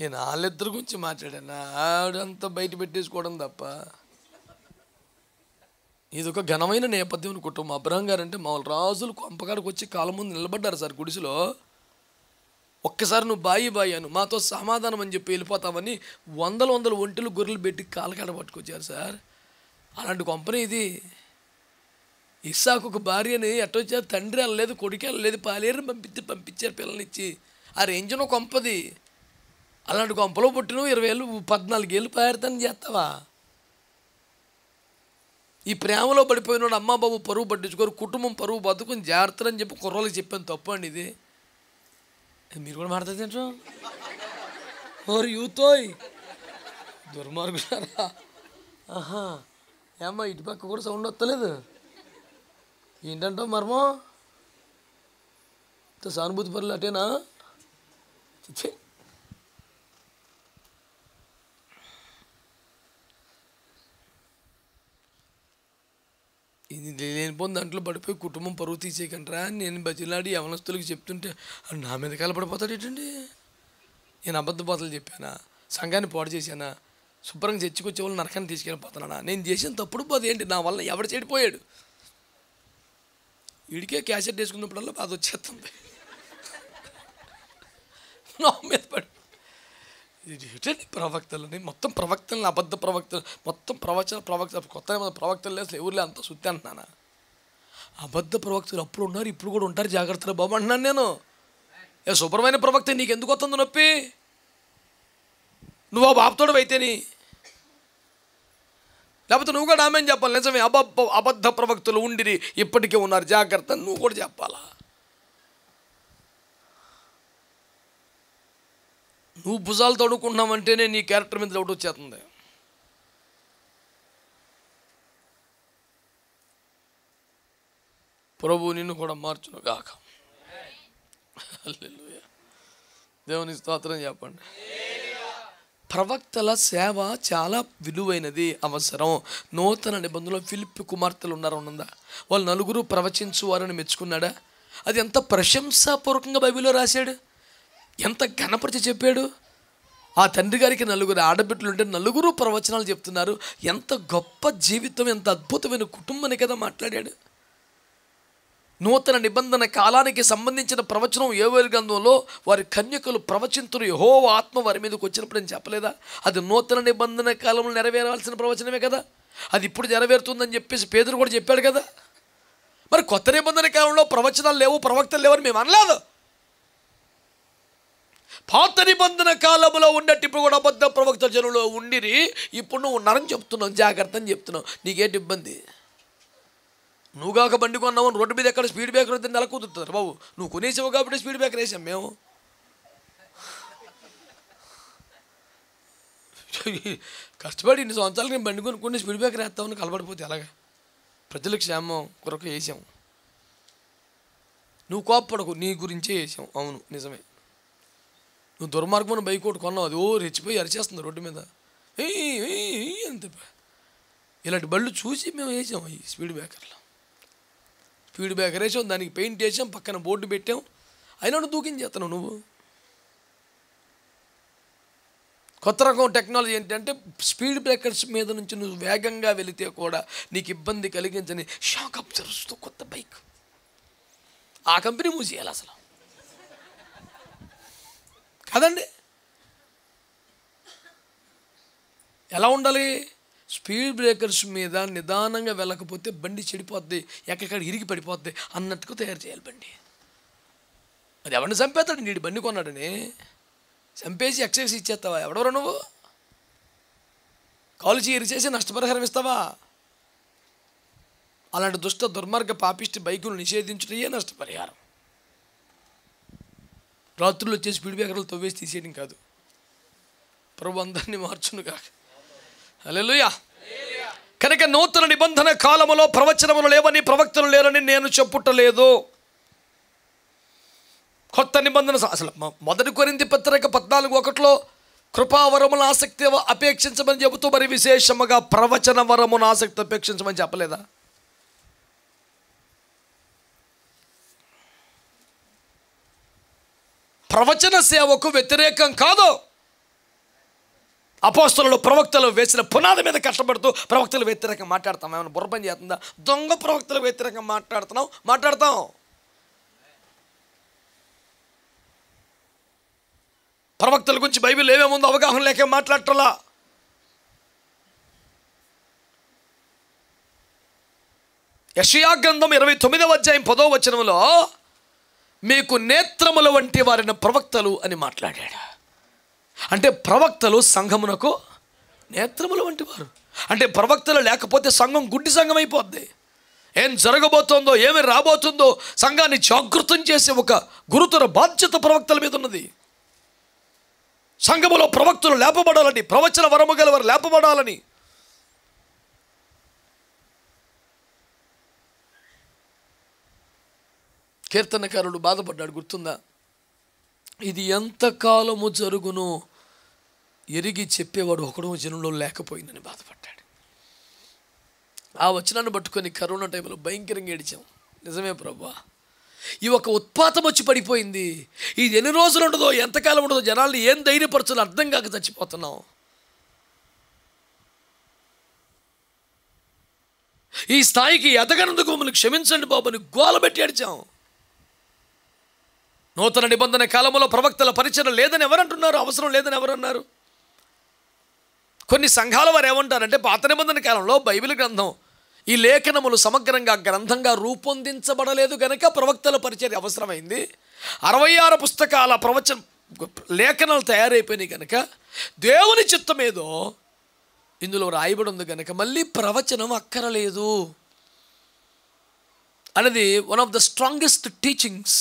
నేను వాళ్ళిద్దరి గురించి మాట్లాడాను, ఆడంతా బయట పెట్టేసుకోవడం తప్ప. ఇది ఒక ఘనమైన నేపథ్యం కుటుంబం. అబ్రహం గారు అంటే మామూలు రాజులు కొంపకాడికి వచ్చి కాలం ముందు నిలబడ్డారు సార్ గుడిసెలో. ఒక్కసారి నువ్వు బాయి అను, మాతో సమాధానం అని చెప్పి వెళ్ళిపోతామని 100 ఒంటెలు గొర్రెలు పెట్టి కాలకాడ పట్టుకొచ్చారు సార్. అలాంటి కొంపనే ఇది. ఇస్సాకు భార్యని ఎట్టొచ్చారు, తండ్రి అనలేదు, కొడుకు అనలేదు, పాలేరు పంపించారు పిల్లల్ని ఇచ్చి. ఆ రేంజ్ను కొంపది. అలాంటి కొంపలో పుట్టిన 20 ఏళ్ళు 14 ఏళ్ళు పారితనం చేస్తావా? ఈ ప్రేమలో పడిపోయిన అమ్మ బాబు పరువు పట్టించుకోరు, కుటుంబం పరువు బతుకుని జాగ్రత్తలని చెప్పి కుర్రోళ్ళకి చెప్పాను. తప్పు అండి ఇది. మీరు కూడా మాట్లాడుతుంటారు ఓరు యూతోయ్ దుర్మార్గులారా. ఆహా, ఏమ్మా ఇటు పక్క కూడా సౌండ్ వస్తలేదు ఏంటంటావు మర్మం? సానుభూతి పనులు అటేనా? ఇది లేనిపోని దాంట్లో పడిపోయి కుటుంబం పరువు తీసేయకంటారా నేను బతిలాడి యవనస్తులకి చెప్తుంటే నా మీద కలపడిపోతాడు ఏంటండి? నేను అబద్ధ బోతలు చెప్పానా? సంఘాన్ని పాడు చేశానా? శుభ్రంగా చర్చకొచ్చే వాళ్ళు నరకాన్ని తీసుకెళ్ళిపోతున్నానా? నేను చేసిన తప్పుడు బాధ ఏంటి? నా వల్ల ఎవడు చెడిపోయాడు? వీడికే క్యాసెట్ వేసుకున్నప్పుడల్లా బాధ వచ్చేస్తుంది నా మీద పడి. ఏంటండి ప్రవక్తలని, మొత్తం ప్రవక్తలని, అబద్ధ ప్రవక్తలు, మొత్తం ప్రవక్త కొత్త ప్రవక్తలు లేదు ఎవరులే, అంత సుత్తి అంటున్నానా? అబద్ధ ప్రవక్తలు అప్పుడు ఉన్నారు, ఇప్పుడు కూడా ఉంటారు, జాగ్రత్తగా బాబు అంటున్నాను నేను. శుభ్రమైన ప్రవక్త నీకు ఎందుకు వస్తుంది నొప్పి? నువ్వు ఆ బాబుతోడు అయితేని, లేకపోతే నువ్వు కూడా ఆమెను చెప్పాలి. నిజమే, అబద్ధ ప్రవక్తలు ఉండిరి, ఇప్పటికే ఉన్నారు, జాగ్రత్త నువ్వు కూడా చెప్పాలా? నువ్వు భుజాలు తడుకుంటున్నావంటేనే నీ క్యారెక్టర్ మీద డౌట్ వచ్చేస్తుంది. ప్రభు నిన్ను కూడా మార్చును గాక. హల్లెలూయా. దేవుని స్తోత్రం చెప్పండి. ప్రవక్తల సేవ చాలా విలువైనది, అవసరం. నూతన నిబంధనలో ఫిలిప్పి కుమార్తెలు ఉన్నారా? వాళ్ళు 9 ప్రవచించువారని మెచ్చుకున్నాడా? అది ఎంత ప్రశంసాపూర్వకంగా బైబిల్లో రాశాడు, ఎంత ఘనపరిచి చెప్పాడు. ఆ తండ్రి గారికి 9 ఆడబిడ్డలు ఉంటే 9 ప్రవచనాలు చెప్తున్నారు. ఎంత గొప్ప జీవితం, ఎంత అద్భుతమైన కుటుంబాన్ని కదా మాట్లాడాడు. నూతన నిబంధన కాలానికి సంబంధించిన ప్రవచనం యోవేలు గ్రంథంలో వారి కన్యకలు ప్రవచింతురు, యెహోవా ఆత్మ వారి మీదకి వచ్చినప్పుడు అని చెప్పలేదా? అది నూతన నిబంధన కాలంలో నెరవేరాల్సిన ప్రవచనమే కదా. అది ఇప్పుడు నెరవేరుతుందని చెప్పేసి పేతురు కూడా చెప్పాడు కదా. మరి కొత్త నిబంధన కాలంలో ప్రవచనాలు లేవు, ప్రవక్తలు లేవని మేము అనలేదు. పాత నిబంధన కాలంలో ఉన్నట్టు ఇప్పుడు కూడా అబద్ధ ప్రవక్త జనులు ఉండిరి, ఇప్పుడు నువ్వు ఉన్నారని చెప్తున్నావు, జాగ్రత్త అని చెప్తున్నావు. నీకేంటి ఇబ్బంది? నువ్వు కాక బండి కొన్నావు, రోడ్డు మీద ఎక్కడ స్పీడ్ బ్రేకర్ వద్దని నెల కుదురుతుంది బాబు. నువ్వు కొనేసావు కాబట్టి స్పీడ్ బ్రేకర్ వేసాం మేము. కష్టపడి 2 సంవత్సరాలు నేను బండి కొనుక్కొని స్పీడ్ బ్రేకర్ వేస్తామని కలబడిపోతే అలాగా ప్రజలకు క్షేమం కొరకు వేసాం. నువ్వు కోప్పడకు, నీ గురించే వేసాం. అవును నిజమే. నువ్వు దుర్మార్గమైన బైక్ ఒకటి కొన్నావు, అది రెచ్చిపోయి అరిచేస్తుంది రోడ్డు మీద అంతే. ఇలాంటి బళ్ళు చూసి మేము వేసాం ఈ స్పీడ్ బ్రేకర్లో. స్పీడ్ బ్రేకర్ వేసాం, దానికి పెయింట్ వేసాం, పక్కన బోర్డు పెట్టాం, అయినా నువ్వు దూకించేస్తాను. నువ్వు కొత్త రకం టెక్నాలజీ ఏంటంటే స్పీడ్ బ్రేకర్స్ మీద నుంచి నువ్వు వేగంగా వెళితే కూడా నీకు ఇబ్బంది కలిగించని షాక్ అబ్జర్వర్స్తో కొత్త బైక్. ఆ కంపెనీ మూసేయాలి అసలు కాదండి. ఎలా ఉండాలి? స్పీడ్ బ్రేకర్స్ మీద నిదానంగా వెళ్ళకపోతే బండి చెడిపోద్ది, ఎక్కడిక్కడ ఇరిగి పడిపోద్ది అన్నట్టుగా తయారు చేయాలి బండి. అది ఎవరిని చంపేస్తాడు? నీడు బండి కొన్నాడని చంపేసి ఎక్సైజ్ ఇచ్చేస్తావా? ఎవడెవరు నువ్వు? కాలుచి ఇరిచేసి నష్టపరిహారం ఇస్తావా? అలాంటి దుష్ట దుర్మార్గ పాపిష్టి బైకులు నిషేధించుటయే నష్టపరిహారం. రాత్రులు వచ్చే స్పీడ్ బ్రేకర్లు తవ్వేసి తీసేయడం కాదు. ప్రభు అందరినీ మార్చును కాక. హల్లెలూయా. కనుక నూతన నిబంధన కాలములో ప్రవచనములు లేవని, ప్రవక్తలు లేరని నేను చెప్పుటలేదు. కొత్త నిబంధన అసలు 1 కొరింథీ పత్రిక 14:1 కృపావరమును ఆసక్తి అపేక్షించమని చెబుతూ మరి విశేషముగా ప్రవచన వరమును ఆసక్తి అపేక్షించమని చెప్పలేదా? ప్రవచన సేవకు వ్యతిరేకం కాదు. అపోస్తలులు ప్రవక్తలు వేసిన పునాది మీద కష్టపడుతూ ప్రవక్తలు వ్యతిరేకంగా మాట్లాడతాం. ఏమైనా బుర్రపని చేస్తుందా? దొంగ ప్రవక్తలు వ్యతిరేకంగా మాట్లాడతాం. ప్రవక్తల గురించి బైబిల్ ఏమేముందో అవగాహన లేక మాట్లాడటలా. యెషయా గ్రంథం 29వ అధ్యాయం 10వ వచనంలో మీకు నేత్రముల వంటి వారిన ప్రవక్తలు అని మాట్లాడాడు. అంటే ప్రవక్తలు సంఘమునకు నేత్రముల వంటి వారు. అంటే ప్రవక్తలు లేకపోతే సంఘం గుడ్డి సంఘం అయిపోద్ది. ఏం జరగబోతోందో, ఏమి రాబోతుందో సంఘాన్ని జాగృతం చేసే ఒక గురుతర బాధ్యత ప్రవక్తల మీద ఉన్నది. సంఘములో ప్రవక్తలు లేపబడాలని, ప్రవచన వరము గల వారు లేపబడాలని. కీర్తనకారుడు బాధపడ్డాడు, గుర్తుందా? ఇది ఎంతకాలము జరుగునో ఎరిగి చెప్పేవాడు ఒకడో జనంలో లేకపోయిందని బాధపడ్డాడు. ఆ వచనాన్ని పట్టుకొని కరోనా టైంలో భయంకరంగా ఏడిచాం. నిజమే ప్రభువా, ఈ ఒక ఉత్పాతం వచ్చి పడిపోయింది. ఇది ఎన్ని రోజులు ఉండదో, ఎంతకాలం ఉండదో, జనాల్ని ఏం ధైర్యపరచాలో అర్థం కాక చచ్చిపోతున్నాం. ఈ స్థాయికి ఎదగనందుకు మమ్మల్ని క్షమించండి బాబు అని గోలబెట్టి ఏడిచాం. నూతన నిబంధన కాలంలో ప్రవక్తల పరిచయం లేదని ఎవరంటున్నారు? అవసరం లేదని ఎవరన్నారు? కొన్ని సంఘాల వారు ఏమంటారంటే పాత నిబంధన కాలంలో బైబిల్ గ్రంథం, ఈ లేఖనములు సమగ్రంగా గ్రంథంగా రూపొందించబడలేదు కనుక ప్రవక్తల పరిచయం అవసరమైంది. 66 పుస్తకాల ప్రవచన లేఖనాలు తయారైపోయినాయి కనుక దేవుని చిత్తమేదో ఇందులో రాయబడి ఉంది కనుక మళ్ళీ ప్రవచనం అక్కరలేదు అనేది one of the strongest teachings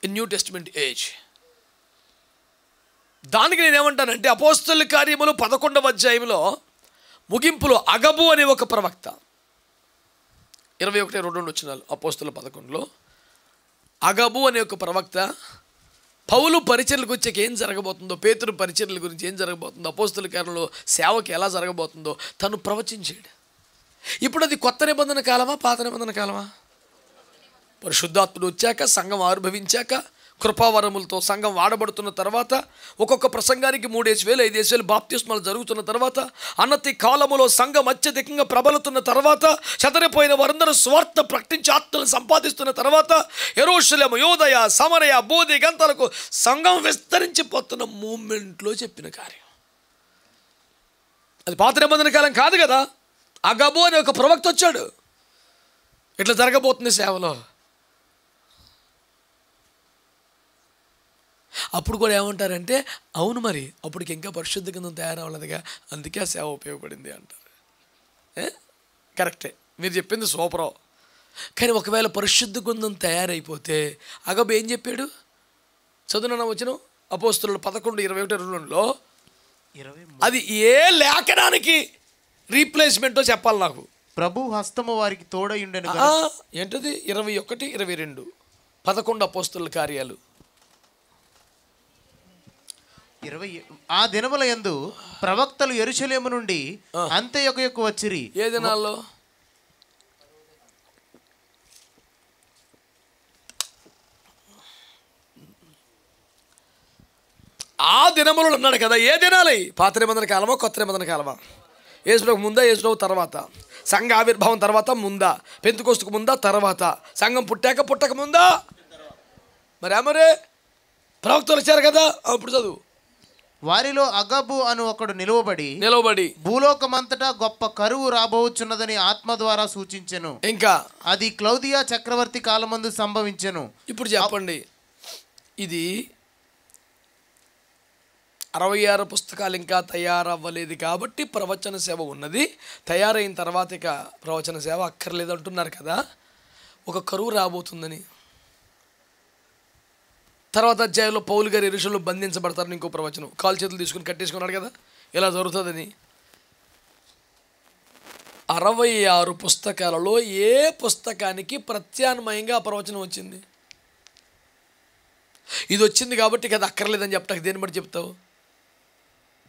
in new testament age. దానికి నేనేమంటానంటే అపోస్తలుల కార్యములు 11వ అధ్యాయంలో ముగింపులో అగబు అనే ఒక ప్రవక్త, 21-22 వచనాలు అపోస్తలుల 11లో అగబు అనే ఒక ప్రవక్త పౌలు పరిచర్లకు వచ్చాక ఏం జరగబోతుందో, పేతురు పరిచర్ల గురించి ఏం జరగబోతుందో, అపోస్తలుల కార్యంలో సేవకి ఎలా జరగబోతుందో తను ప్రవచించాడు. ఇప్పుడు అది కొత్త నిబంధన కాలమా, పాత నిబంధన కాలమా? పరిశుద్ధాత్ముడు వచ్చాక, సంఘం ఆవిర్భవించాక, కృపావరములతో సంఘం వాడబడుతున్న తర్వాత, ఒక్కొక్క ప్రసంగానికి 3,000 5,000 బాప్తిస్మాలు జరుగుతున్న తర్వాత, అన్నతి కాలములో సంఘం అత్యధికంగా ప్రబలుతున్న తర్వాత, చెదరిపోయిన వారందరూ స్వార్థ ప్రకటించి ఆత్మలను సంపాదిస్తున్న తర్వాత, యెరూషలేము, యూదయ, సమరయ, బూది గంతలకు సంఘం విస్తరించిపోతున్న మూమెంట్లో చెప్పిన కార్యం. అది పాత నిబంధన కాలం కాదు కదా. అగబు అనే ఒక ప్రవక్త వచ్చాడు, ఇట్లా జరగబోతుంది సేవలో. అప్పుడు కూడా ఏమంటారంటే అవును మరి అప్పటికి ఇంకా పరిశుద్ధ గ్రంథం తయారవ్వలేదుగా, అందుకే ఆ సేవ ఉపయోగపడింది అంటారు. కరెక్టే, మీరు చెప్పింది సూపరో. కానీ ఒకవేళ పరిశుద్ధ గ్రంథం తయారైపోతే అగబు ఏం చెప్పాడు? చదువున వచ్చిన అపోస్తలుల 11:21-22లో అది ఏ లేఖనానికి రీప్లేస్మెంటో చెప్పాలి నాకు. ప్రభు హస్తము వారికి తోడయుండెను. ఏంటది? 21-22 11 అపోస్తలుల కార్యాలు 20. ఆ దినముల యందు ప్రవక్తలు యెరూషలేము నుండి అంత్యొకయుకు వచ్చిరి. ఏ దినాల్లో? ఆ దినములు అన్నాడు కదా. ఏ దినాలు? పాత నిబంధన కాలమా, కొత్త నిబంధన కాలమా? యేసుప్రభు ముందా, యేసుప్రభు తర్వాత? సంఘ ఆవిర్భావం తర్వాత ముందా? పెంతెకొస్తకు ముందా, తర్వాత? సంఘం పుట్టక ముందా? మరి ప్రవక్తలు వచ్చారు కదా. అప్పుడు చదువు. వారిలో అగబు అను ఒకడు నిలవబడి భూలోకమంతటా గొప్ప కరువు రాబోచున్నదని ఆత్మ ద్వారా సూచించెను. ఇంకా అది క్లౌదియా చక్రవర్తి కాలమందు సంభవించెను. ఇప్పుడు చెప్పండి, ఇది 66 పుస్తకాలు ఇంకా తయారవ్వలేదు కాబట్టి ప్రవచన సేవ ఉన్నది. తయారైన తర్వాత ఇక ప్రవచన సేవ అక్కర్లేదు అంటున్నారు కదా. ఒక కరువు రాబోతుందని. తర్వాత అధ్యాయంలో పౌలు గారు యెరూషలేములో బంధించబడతారని ఇంకో ప్రవచనం. కాలు చేతులు తీసుకుని కట్టేసుకున్నాడు కదా, ఇలా జరుగుతుందని. 66 పుస్తకాలలో ఏ పుస్తకానికి ప్రత్యామ్నాయంగా ఆ ప్రవచనం వచ్చింది? ఇది వచ్చింది కాబట్టి కదా అక్కర్లేదని చెప్తాకు దేని బట్టి చెప్తావు?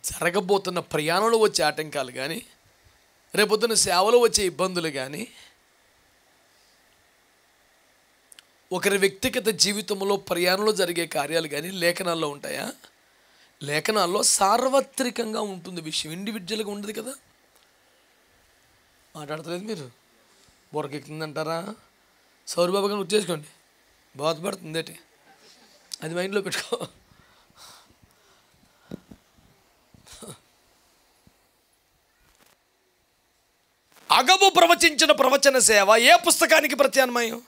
జరగబోతున్న ప్రయాణంలో వచ్చే ఆటంకాలు కానీ, రేపొద్దున సేవలో వచ్చే ఇబ్బందులు కానీ, ఒకరి వ్యక్తిగత జీవితంలో ప్రయాణంలో జరిగే కార్యాలు కానీ లేఖనాల్లో ఉంటాయా? లేఖనాల్లో సార్వత్రికంగా ఉంటుంది విషయం, ఇండివిజువల్గా ఉండదు కదా. మాట్లాడతలేదు మీరు, బొరకెక్కిందంటారా? సౌరబాబు గారిని గుర్తు చేసుకోండి, బాధపడుతుంది ఏంటి అది మైండ్లో పెట్టుకో. అగబు ప్రవచించిన ప్రవచన సేవ ఏ పుస్తకానికి ప్రత్యామ్నాయం?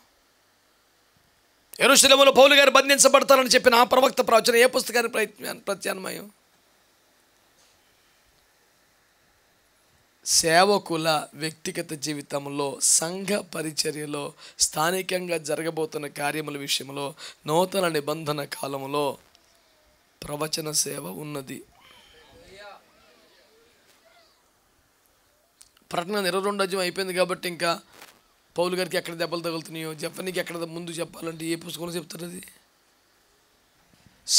యెరూషలేములో పౌలు గారు బంధించబడతారని చెప్పిన ఆ ప్రవక్త ప్రవచన ఏ పుస్తకానికి ప్రత్యామ్నాయం? సేవకుల వ్యక్తిగత జీవితంలో, సంఘ పరిచర్యలో, స్థానికంగా జరగబోతున్న కార్యముల విషయంలో నూతన నిబంధన కాలంలో ప్రవచన సేవ ఉన్నది. ప్రకటన 22 అయిపోయింది కాబట్టి ఇంకా పౌలు గారికి ఎక్కడ దెబ్బలు తగులుతున్నాయో చెప్పనీకి ఎక్కడ ముందు చెప్పాలంటే ఏ పుస్తకంలో చెప్తారు? అది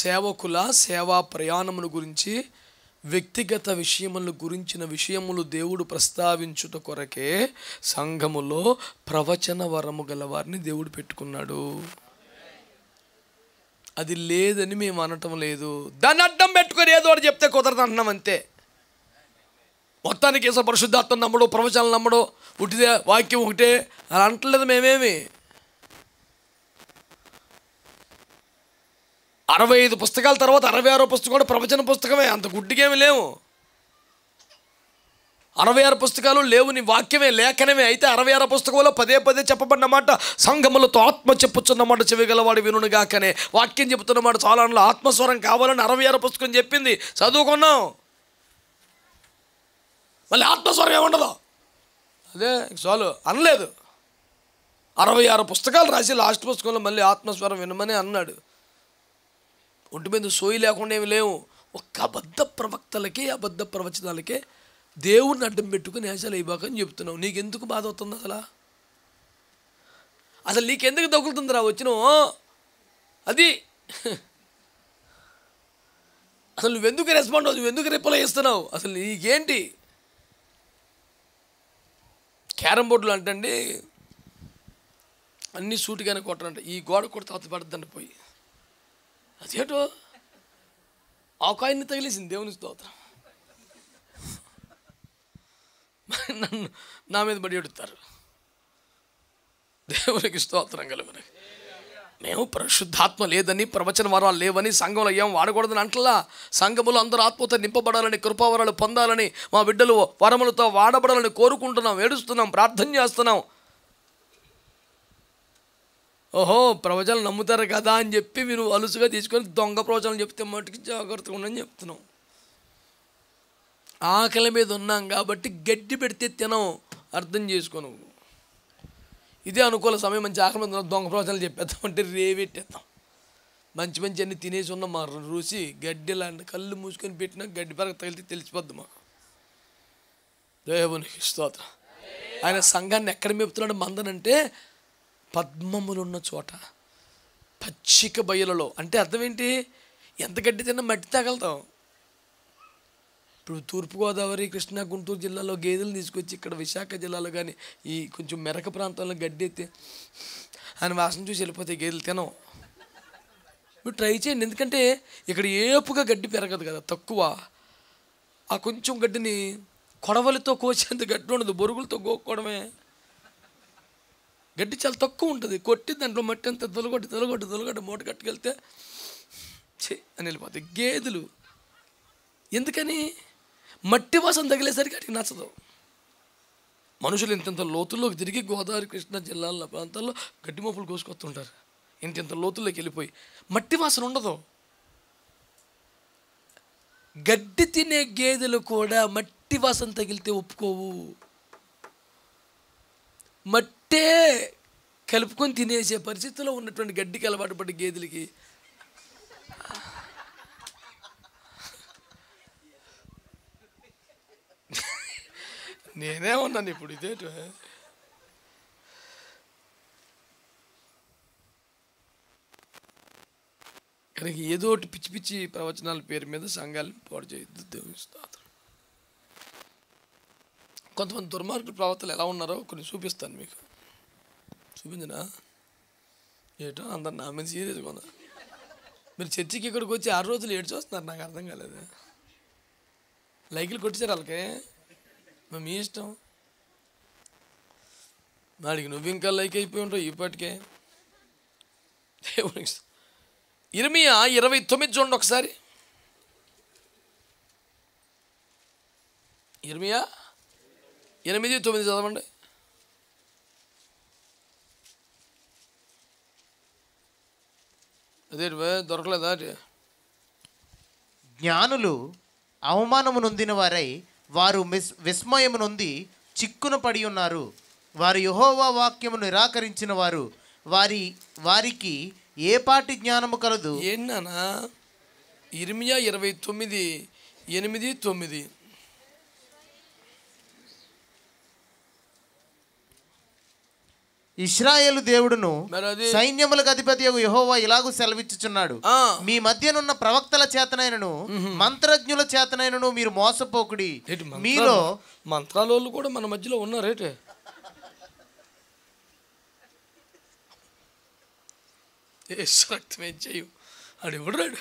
సేవకుల సేవా ప్రయాణముల గురించి, వ్యక్తిగత విషయముల గురించిన విషయములు దేవుడు ప్రస్తావించుట కొరకే సంఘములో ప్రవచన వరము గల వారిని దేవుడు పెట్టుకున్నాడు. అది లేదని మేము అనటం లేదు. దాన్ని అడ్డం పెట్టుకొని ఏదో అని చెప్తే కుదరదు అంటున్నాం అంతే. మొత్తానికి ఏసో పరిశుద్ధాత్మ నమ్మడు, ప్రవచనాలు నమ్మడు, ఉట్టిదే వాక్యం ఒకటే అని అంటలేదు మేమేమి. 65 పుస్తకాల తర్వాత 66వ పుస్తకం కూడా ప్రవచన పుస్తకమే, అంత గుడ్డిగేమి లేవు. 66 పుస్తకాలు లేవు, నీ వాక్యమే లేఖనమే. అయితే 66 పుస్తకంలో పదే పదే చెప్పబడినమాట సంఘములతో ఆత్మ చెప్పుచున్నమాట చెవిగలవాడు వినుగాకనే వాక్యం చెబుతున్నమాట. చాలా ఆత్మస్వరం కావాలని 66 పుస్తకం చెప్పింది, చదువుకున్నాం. మళ్ళీ ఆత్మస్వరం ఏముండదు, అదే చాలు అనలేదు. 66 పుస్తకాలు రాసి లాస్ట్ పుస్తకంలో మళ్ళీ ఆత్మస్వరం వినమని అన్నాడు. ఒంటి మీద సోయి లేకుండా ఏమి లేవు. ఒక్క అబద్ధ ప్రవక్తలకి, అబద్ధ ప్రవచనాలకే దేవుడిని అడ్డం పెట్టుకుని వేసాలు ఇవ్వకని చెప్తున్నావు. నీకెందుకు బాధ అవుతుంది? అసలు నీకెందుకు తగులుతుందిరా వచ్చినావు? అది అసలు నువ్వెందుకు రెస్పాండ్ అవుతావు, నువ్వెందుకు రిప్లై ఇస్తున్నావు? అసలు నీకేంటి? క్యారమ్ బోర్డులు అంటండి అన్నీ సూటిగానే కొట్టరంట, ఈ గోడ కూడా తాత పడద్దండి పోయి. అదేటో ఆ కాయిన్ని తగిలేసింది, దేవుని స్తోత్రం. నన్ను నా మీద పడి ఎడుతారు. దేవునికి స్తోత్రం కలుగును. మేము పరిశుద్ధాత్మ లేదని, ప్రవచన వరాలు లేవని, సంఘంలో ఏం వాడకూడదని అంటలా. సంఘములు అందరూ ఆత్మతో నింపబడాలని, కృపావరాలు పొందాలని, మా బిడ్డలు వరములతో వాడబడాలని కోరుకుంటున్నాం, ఏడుస్తున్నాం, ప్రార్థన చేస్తున్నాం. ఓహో ప్రవచనాలు నమ్ముతారు కదా అని చెప్పి మీరు అలుసుగా తీసుకొని దొంగ ప్రవచనాలు చెప్తే మటుకు జాగ్రత్తగా ఉండని చెప్తున్నాం. ఆకలి మీద ఉన్నాం కాబట్టి గడ్డి పెడితే తినం, అర్థం చేసుకోను. ఇదే అనుకూల సమయం, మంచి ఆకలి మీద దొంగ ప్రవచనాలు చెప్పేద్దామంటే రేవెట్టేద్దాం. మంచి మంచి అన్ని తినేసి ఉన్న మా రుచి గడ్డి లాంటి, కళ్ళు మూసుకొని పెట్టినా గడ్డి పరగ తగిలితే తెలిసిపోద్ది మాకు. దేవునికి స్తోత్రం. ఆయన సంఘాన్ని ఎక్కడ మేపుతున్నాడు మందనంటే పద్మములున్న చోట, పచ్చిక బయలులో. అంటే అర్థం ఏంటి? ఎంత గడ్డి తిన్నా మట్టి తగలుతాం. ఇప్పుడు తూర్పుగోదావరి, కృష్ణా, గుంటూరు జిల్లాలో గేదెలు తీసుకొచ్చి ఇక్కడ విశాఖ జిల్లాలో కానీ ఈ కొంచెం మెరక ప్రాంతంలో గడ్డి ఎత్తి ఆయన వాసన చూసి వెళ్ళిపోతే గేదెలు తినం. మీరు ట్రై చేయండి, ఎందుకంటే ఇక్కడ ఏపుగా గడ్డి పెరగదు కదా, తక్కువ. ఆ కొంచెం గడ్డిని కొడవలితో కోసేంత గడ్డి ఉండదు, బొరుగులతో గోక్కోవడమే. గడ్డి చాలా తక్కువ ఉంటుంది, కొట్టి దాంట్లో మట్టి అంతా తొలగొట్టి మూట కట్టుకెళ్తే అని వెళ్ళిపోతాయి. గేదెలు ఎందుకని? మట్టి వాసన తగిలేసరికి అడిగి నచ్చదు. మనుషులు ఇంత లోతుల్లోకి తిరిగి గోదావరి, కృష్ణా జిల్లాల ప్రాంతాల్లో గడ్డి మోపులు కోసుకొస్తుంటారు. ఇంత లోతుల్లోకి వెళ్ళిపోయి మట్టి వాసన ఉండదు. గడ్డి తినే గేదెలు కూడా మట్టి వాసన తగిలితే ఒప్పుకోవు. మట్టే కలుపుకొని తినేసే పరిస్థితిలో ఉన్నటువంటి గడ్డికి అలవాటు పడ్డ గేదెలకి నేనే ఉన్నాను ఇప్పుడు. ఇదేటో కనుక ఏదో ఒకటి పిచ్చి పిచ్చి ప్రవచనాల పేరు మీద సంఘాలను పాడు చేయొద్దు. దేవుని స్తోత్రం. కొంతమంది దుర్మార్గుల ప్రవర్తనలు ఎలా ఉన్నారో కొన్ని చూపిస్తాను మీకు. చూపించనా? ఏటో అందరు నా మీద సీరియస్గా ఉన్నారు. మీరు చర్చికి ఇక్కడికి వచ్చి 6 రోజులు ఏడు చూస్తున్నారు, నాకు అర్థం కాలేదు. లైకులు కొట్టేశారు వాళ్ళకి, మీ ఇష్టం. వాడికి నువ్వు ఇంకా లైక్ అయిపోయి ఉంటావు ఇప్పటికే. ఇర్మియా 29 చూడండి ఒకసారి. ఇర్మియా 8:9 చదవండి. అదే దొరకలేదా? జ్ఞానులు అవమానము నొందిన వారై వారు విస్మయము నొంది చిక్కున పడి ఉన్నారు. వారు యెహోవా వాక్యము నిరాకరించిన వారు, వారికి ఏ పాటి జ్ఞానము కలదు? ఏంటన్నా ఇర్మియా 29:8-9. ఇశ్రాయేలు దేవుడును సైన్యములకు అధిపతి యెహోవా ఇలాగూ సెలవిచ్చుచున్నాడు, మీ మధ్యనున్న ప్రవక్తల చేతనైనను మంత్రజ్ఞుల చేతనైనను మీరు మోసపోకుడి. మీలో మంత్రాలోళ్ళు కూడా మన మధ్యలో ఉన్నారేటే. రక్తమేం చేయు అని ఎవడాడు?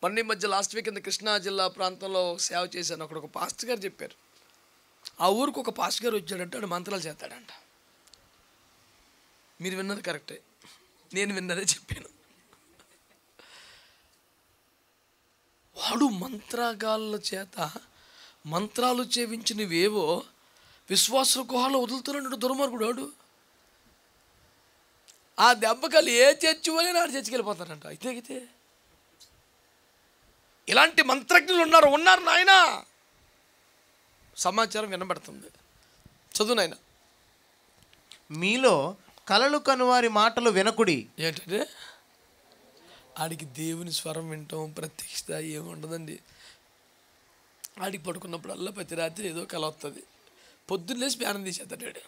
మొన్న మధ్య లాస్ట్ వీక్ కింద కృష్ణా జిల్లా ప్రాంతంలో సేవ చేశాను. అక్కడ ఒక పాస్టర్ గారు చెప్పారు, ఆ ఊరికి ఒక పాస్టర్ గారు వచ్చాడంటే ఆడు మంత్రాలు చేస్తాడంట. మీరు విన్నది కరెక్టే, నేను విన్నదే చెప్పాను. వాడు మంత్రగాళ్ళ చేత మంత్రాలు చేయించినవేవో విశ్వాసుల గుహలో వదులుతున్నాడు దుర్మార్గుడు. వాడు ఆ దెబ్బకాలు ఏ చర్చి వల్లే నాడు చర్చికి వెళ్ళిపోతారంట. అయితే ఇలాంటి మంత్రజ్ఞులు ఉన్నారు నాయన. సమాచారం వినబడుతుంది, చదువు నాయన. మీలో కలలు కనువారి మాటలు వినకుడి. ఏంటంటే ఆడికి దేవుని స్వరం వింటాం ప్రత్యక్షత ఏముండదండి. ఆడికి పడుకున్నప్పుడల్లా ప్రతి రాత్రి ఏదో కల వస్తుంది. పొద్దున్నేసి స్నానం తీసేస్తాడు.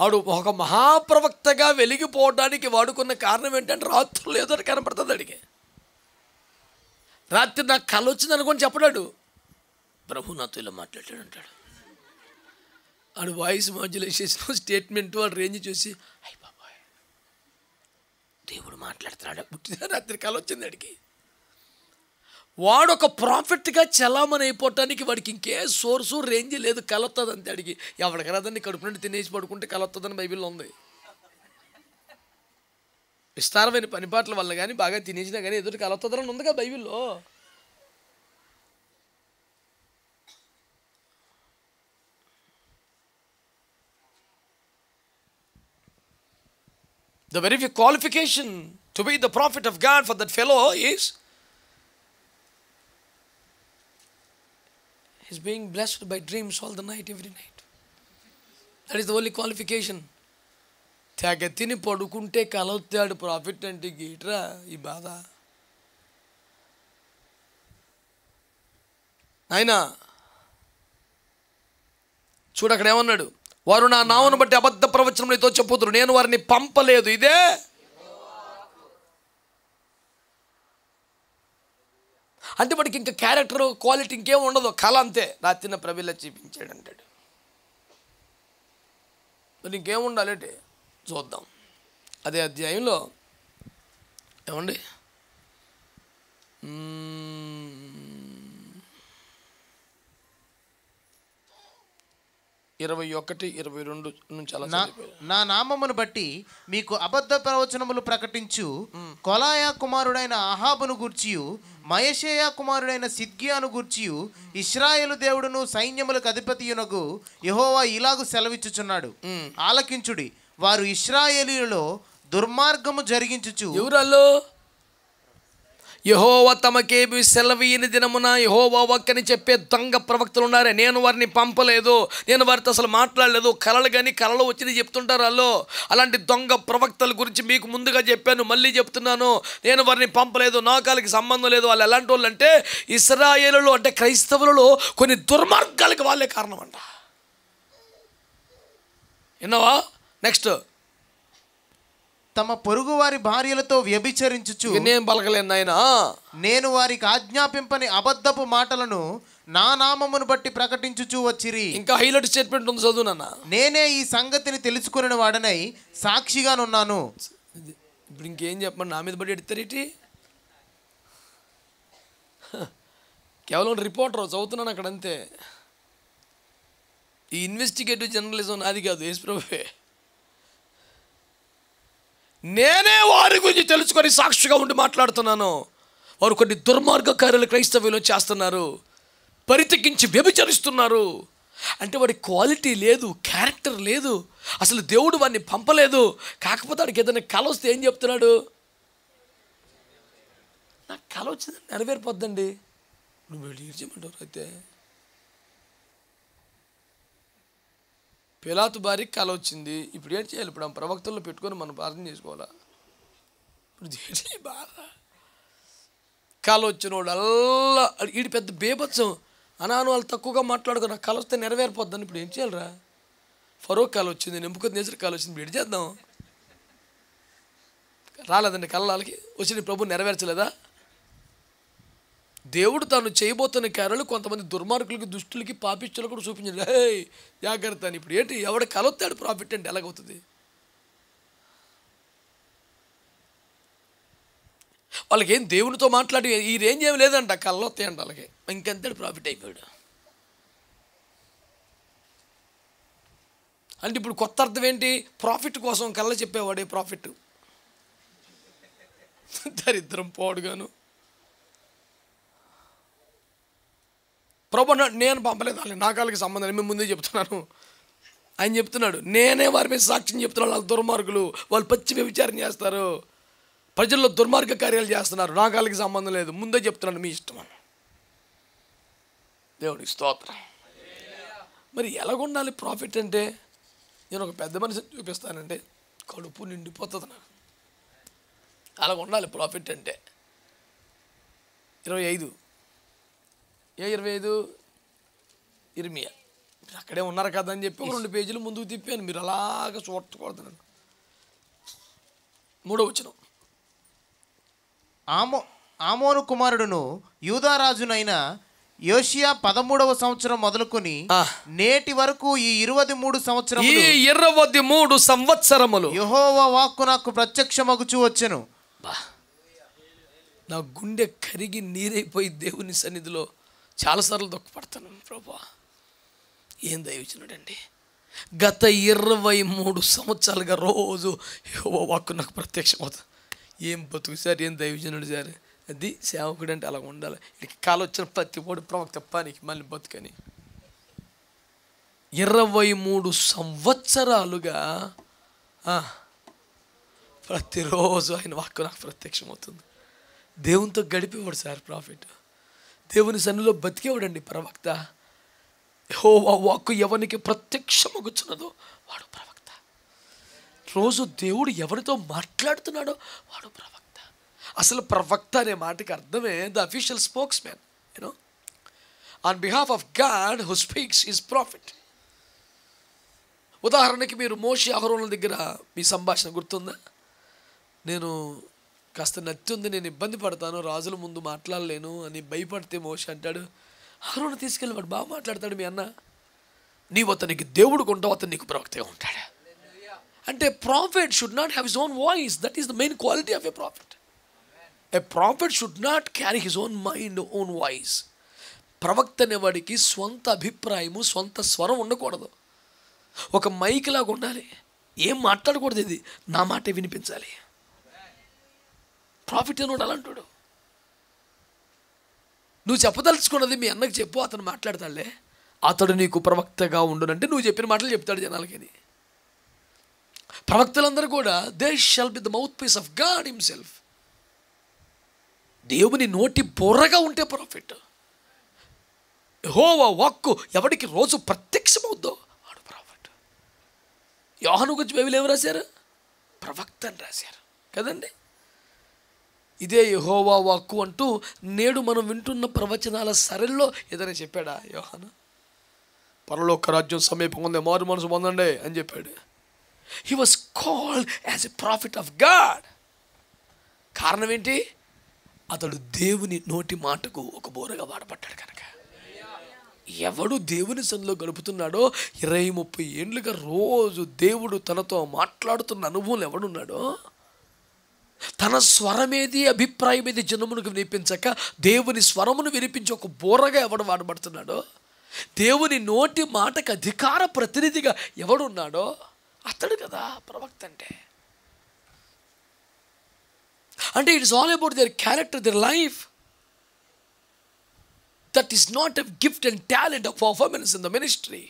ఆడు ఒక మహాప్రవక్తగా వెలిగిపోవడానికి వాడుకున్న కారణం ఏంటంటే రాత్రులు ఏదో కనపడుతుంది అడిగి. రాత్రి నాకు కళ వచ్చింది అనుకొని చెప్పడాడు, ప్రభు నాతో ఇలా మాట్లాడాడు అంటాడు. ఆడు వాయిస్ మాడ్యులేషన్ స్టేట్మెంట్ వాడు రేంజ్ చూసి అయ్య బాబాయ్ దేవుడు మాట్లాడుతున్నాడు. రాత్రి కళ వచ్చింది అడిగి. వాడు ఒక ప్రాఫిట్గా చలామణి అయిపోవటానికి వాడికి ఇంకే సోర్సు రేంజ్ లేదు. కలొస్తుంది అంతే అడిగి. ఎవరికి రాదండి, కడుపు నుండి తినేసి పడుకుంటే కలొస్తుందని బైబిల్లో ఉంది. విస్తారమైన పనిపాట్ల వల్ల కానీ బాగా తినేసినా కానీ ఎదుటి కలొస్తుందని ఉందిగా బైబిల్లో. The very qualification to be the prophet of God for that fellow is he's being blessed by dreams all the night, every night. That is the only qualification. తెగ తిని పడుకుంటే కలొత్తాడు ప్రాఫిట్ అంటే గీట్రా ఈ బాధ. ఆయన చూడు అక్కడ ఏమన్నాడు, వారు నా నామమును బట్టి అబద్ధ ప్రవచనం నీతో చెప్పుదురు, నేను వారిని పంపలేదు. ఇదే అంటే వాడికి ఇంకా క్యారెక్టర్ క్వాలిటీ ఇంకేం ఉండదు, కళ అంతే. రాత్రిన ప్రబిల్ల చూపించాడు అంటాడు. మరి ఇంకేం ఉండాలంటే చూద్దాం. అదే అధ్యాయంలో ఏమండి 21-22 నుంచి అలా నా నామమును బట్టి మీకు అబద్ధ ప్రవచనములు ప్రకటించు కొలాయా కుమారుడైన అహాబును గూర్చియు మయషేయా కుమారుడైన సిద్కియాను గూర్చియు ఇశ్రాయేలు దేవుడును సైన్యములకు అధిపతియునగు యెహోవా ఇలాగు సెలవిచ్చుచున్నాడు, ఆలకించుడి. వారు ఇశ్రాయేలీయులలో దుర్మార్గము జరిగించుచు. ఎవరల్లో? యెహోవా తమకేమి సెలవీయని దినమున యెహోవా వాక్కని చెప్పే దొంగ ప్రవక్తలు ఉన్నారే, నేను వారిని పంపలేదు, నేను వారితో అసలు మాట్లాడలేదు, కలలు కానీ కలలో వచ్చింది చెప్తుంటారు వాళ్ళు. అలాంటి దొంగ ప్రవక్తల గురించి మీకు ముందుగా చెప్పాను, మళ్ళీ చెప్తున్నాను, నేను వారిని పంపలేదు, నాకాలకి సంబంధం లేదు. వాళ్ళు ఎలాంటి వాళ్ళు అంటే ఇశ్రాయేలులో అంటే క్రైస్తవులలో కొన్ని దుర్మార్గాలకి వాళ్ళే కారణం అంట. విన్నావా? నెక్స్ట్, తమ పొరుగు వారి భార్యలతో వ్యభిచరించుచు. నేను పలకలేను నాయనా, నేను వారికి ఆజ్ఞాపింపని అబద్ధపు మాటలను నా నామమును బట్టి ప్రకటించుచు వచ్చిరి. ఇంకా హైలైట్ స్టేట్మెంట్ ఉంది, చదువు నాన్న. నేనే ఈ సంగతిని తెలుసుకుని వాడనై సాక్షిగానున్నాను. ఇప్పుడు ఇంకేం చెప్పండి, నా మీద బట్టి ఎడతారేటి? కేవలం రిపోర్టర్ చదువుతున్నాను అక్కడ అంతే. ఈ ఇన్వెస్టిగేటివ్ జర్నలిజం నాది కాదు, యేసుప్రభువే. నేనే వారి గురించి తెలుసుకొని సాక్షిగా ఉండి మాట్లాడుతున్నాను. వారు కొన్ని దుర్మార్గ కార్యాలు క్రైస్తవ్యంలో చేస్తున్నారు, పరితెక్కించి వ్యభిచరిస్తున్నారు, అంటే వాడి క్వాలిటీ లేదు, క్యారెక్టర్ లేదు, అసలు దేవుడు వాడిని పంపలేదు. కాకపోతే వాడికి ఏదైనా కల వస్తే ఏం చెప్తున్నాడు? నాకు కల వచ్చింది నెరవేరిపోద్దండి. నువ్వు వెళ్ళి ఏడ్చేయమంటారు. అయితే పిలాతు భార్యకి కల వచ్చింది. ఇప్పుడు ఏం చేయాలి? ఇప్పుడు ఆ ప్రవక్తల్లో పెట్టుకొని మనం ప్రార్థన చేసుకోవాలా? ఇప్పుడు ఏంటి బాధ? కల వచ్చినోడు అల్లా వీడి పెద్ద బేబత్సం. అనాను వాళ్ళు తక్కువగా మాట్లాడుకున్న కల వస్తే నెరవేరిపోద్దని ఇప్పుడు ఏం చేయాలరా? ఫరోక్ కల వచ్చింది, నెబుకద్నెజర్ కల వచ్చింది, ఇప్పుడు ఏం చేద్దాం? రాలేదండి కళ, వాళ్ళకి వచ్చి ప్రభు నెరవేర్చలేదా? దేవుడు తాను చేయబోతున్న కార్యాలు కొంతమంది దుర్మార్గులకి, దుష్టులకి, పాపిష్టులకు కూడా చూపించాడు. హే జాగ్రత్త అని. ఇప్పుడు ఏంటి? ఎవడ కలొత్తాడు ప్రాఫిట్ అంటే ఎలాగవుతుంది? వాళ్ళకి ఏం దేవునితో మాట్లాడి ఈ రేంజ్ ఏమి లేదంట, కళ్ళొస్తాయంట వాళ్ళకి. ఇంకెంతటి ప్రాఫిట్ అయిపోయాడు. అంటే ఇప్పుడు కొత్త అర్థం ఏంటి? ప్రాఫిట్ కోసం కళ్ళ చెప్పేవాడే ప్రాఫిట్. దరిద్రం పోడుగాను. ప్రభు నేను పంపలేదు వాళ్ళని, నా కాళ్ళకి సంబంధం లేదు, మేము ముందే చెప్తున్నాను. ఆయన చెప్తున్నాడు, నేనే వారి మీద సాక్ష్యం చెప్తున్నాను. వాళ్ళు దుర్మార్గులు, వాళ్ళు పచ్చి వ్యభిచారం చేస్తారు, ప్రజల్లో దుర్మార్గ కార్యాలు చేస్తున్నారు, నా కాళ్ళకి సంబంధం లేదు, ముందే చెప్తున్నాను, మీ ఇష్టం అని. దేవుడికి స్తోత్రం. మరి ఎలాగుండాలి ప్రాఫిట్ అంటే? నేను ఒక పెద్ద మనిషిని చూపిస్తానంటే కడుపు నిండిపోతుంది నాకు. అలాగ ఉండాలి ప్రాఫిట్ అంటే. 25 ఇర్మియా. మీరు అక్కడే ఉన్నారు కదా అని చెప్పి 2 పేజీలు ముందుకు తిప్పాను, మీరు అలాగ చూడకూడదు. 3వ వచనం. ఆమోను కుమారుడును యూదారాజునైన యోషియా 13వ సంవత్సరం మొదలుకొని నేటి వరకు ఈ 23 సంవత్సరములు యెహోవా వాక్కు నాకు ప్రత్యక్షమగుచూ వచ్చెను. నా గుండె కరిగి నీరైపోయి దేవుని సన్నిధిలో చాలాసార్లు దుఃఖపడతాను. ప్రభా ఏం దయచేనండి, గత 23 సంవత్సరాలుగా రోజు యెహోవా వాక్కు నాకు ప్రత్యక్షం అవుతుంది. ఏం బతుకు సార్, ఏం దైవజనుడు సార్. అది సేవకుడు అంటే అలా ఉండాలి. ఇక కాలు వచ్చిన ప్రతి వాడు ప్రవక్త పనికి మళ్ళీ బతుకని. 23 సంవత్సరాలుగా ప్రతిరోజు ఆయన వాక్కు నాకు ప్రత్యక్షం అవుతుంది. దేవునితో గడిపేవాడు సార్ ప్రాఫిట్. దేవుని సన్నిధిలో బతికేవాడండి ప్రవక్త. యెహోవా వాక్కు ఎవరికి ప్రత్యక్షమగుచున్నదో వాడు ప్రవక్త. రోజు దేవుడు ఎవరితో మాట్లాడుతున్నాడో వాడు ప్రవక్త. అసలు ప్రవక్త అనే మాటకి అర్థమే the official spokes man. You know, on behalf of God who speaks is profit. ఉదాహరణకి మీరు మోషే అహరోనుల దగ్గర మీ సంభాషణ గుర్తుందా? నేను కాస్త నత్తి ఉంది, నేను ఇబ్బంది పడతాను, రాజుల ముందు మాట్లాడలేను అని భయపడితే మోషే అంటాడు, అహరోను తీసుకెళ్ళి వాడు బాగా మాట్లాడతాడు మీ అన్న, నీవు అతనికి దేవుడు కొంటావు, అతను నీకు ప్రవక్తగా ఉంటాడు. అంటే profit should not have his own voice. That is the main quality of a profit. A profit should not carry his own mind, own voice. ప్రవక్త అనేవాడికి స్వంత అభిప్రాయము, స్వంత స్వరం ఉండకూడదు. ఒక మైక్ లాగా ఉండాలి. ఏం మాట్లాడకూడదు, ఇది నా మాటే వినిపించాలి. ప్రాఫిట్ అనేవాడు అలాంటాడు. నువ్వు చెప్పదలుచుకున్నది మీ అన్నకి చెప్పు, అతను మాట్లాడతాడులే, అతడు నీకు ప్రవక్తగా ఉండునంటే నువ్వు చెప్పిన మాటలు చెప్తాడు జనాలకి. ప్రవక్తలందరూ కూడా they shall be the mouthpiece of God himself. దేవుని నోటి బొర్రగా ఉంటే ప్రాఫిట్. యెహోవా వాక్కు ఎవడికి రోజు ప్రత్యక్షమవుద్దో వాడు ప్రాఫిట్. యోహాను గురించి బైబిల్ ఏమి రాశారు? ప్రవక్త అని రాశారు కదండి. ఇదే యెహోవా వాక్కు అంటూ నేడు మనం వింటున్న ప్రవచనాల సరళిలో ఏదైనా చెప్పాడా యోహాను? పరలోక రాజ్యం సమీపంగా ఉంది, మారు మనసు పొందండి అని చెప్పాడు. He was called as a profit of God. కారణం ఏంటి? అతడు దేవుని నోటి మాటకు ఒక బోరగా వాడబడ్డాడు కనుక. ఎవడు దేవుని సన్నిధిలో గడుపుతున్నాడో 20-30 ఏళ్ళుగా రోజు దేవుడు తనతో మాట్లాడుతున్న అనుభవం ఎవడున్నాడో, తన స్వరమేది, అభిప్రాయం ఏది జనమునకు వినిపించక దేవుని స్వరమును వినిపించి ఒక బోరగా ఎవడు వాడబడుతున్నాడో, దేవుని నోటి మాటకు అధికార ప్రతినిధిగా ఎవడున్నాడో అతడు కదా ప్రవక్త అంటే. అంటే it's all about their character, their life. That is not a gift and talent of performance in the ministry,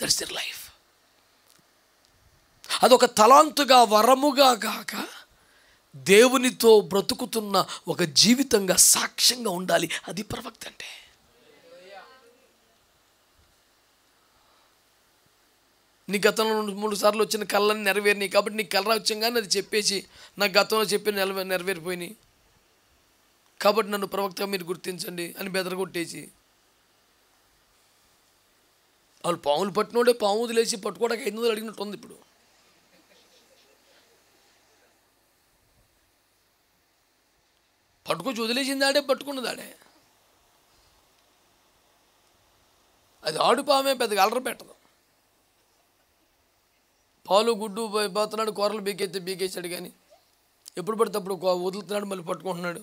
that's their life. అదొక తలాంతుగా వరముగా కాక దేవునితో బ్రతుకుతున్న ఒక జీవితంగా సాక్ష్యంగా ఉండాలి. అది ప్రవక్త అంటే. నీ గతంలో 2-3 సార్లు వచ్చిన కళ్ళని నెరవేరినాయి కాబట్టి నీ కళ్ళ వచ్చంగానే అది చెప్పేసి నాకు గతంలో చెప్పి నెరవేరిపోయినాయి కాబట్టి నన్ను ప్రవక్తగా మీరు గుర్తించండి అని బెదరగొట్టేసి, వాళ్ళు పాములు పట్టినోడే పాము వదిలేసి పట్టుకోవడానికి 500 అడిగినట్టు ఉంది. ఇప్పుడు పట్టుకొచ్చి వదిలేసింది ఆడే, పట్టుకున్నది ఆడే. అది ఆడు పామే, పెద్దగా అలర పెట్టదు. పాలు గుడ్డు పోతున్నాడు, కూరలు బీకేసాడు కానీ ఎప్పుడు పడితే అప్పుడు వదులుతున్నాడు, మళ్ళీ పట్టుకుంటున్నాడు.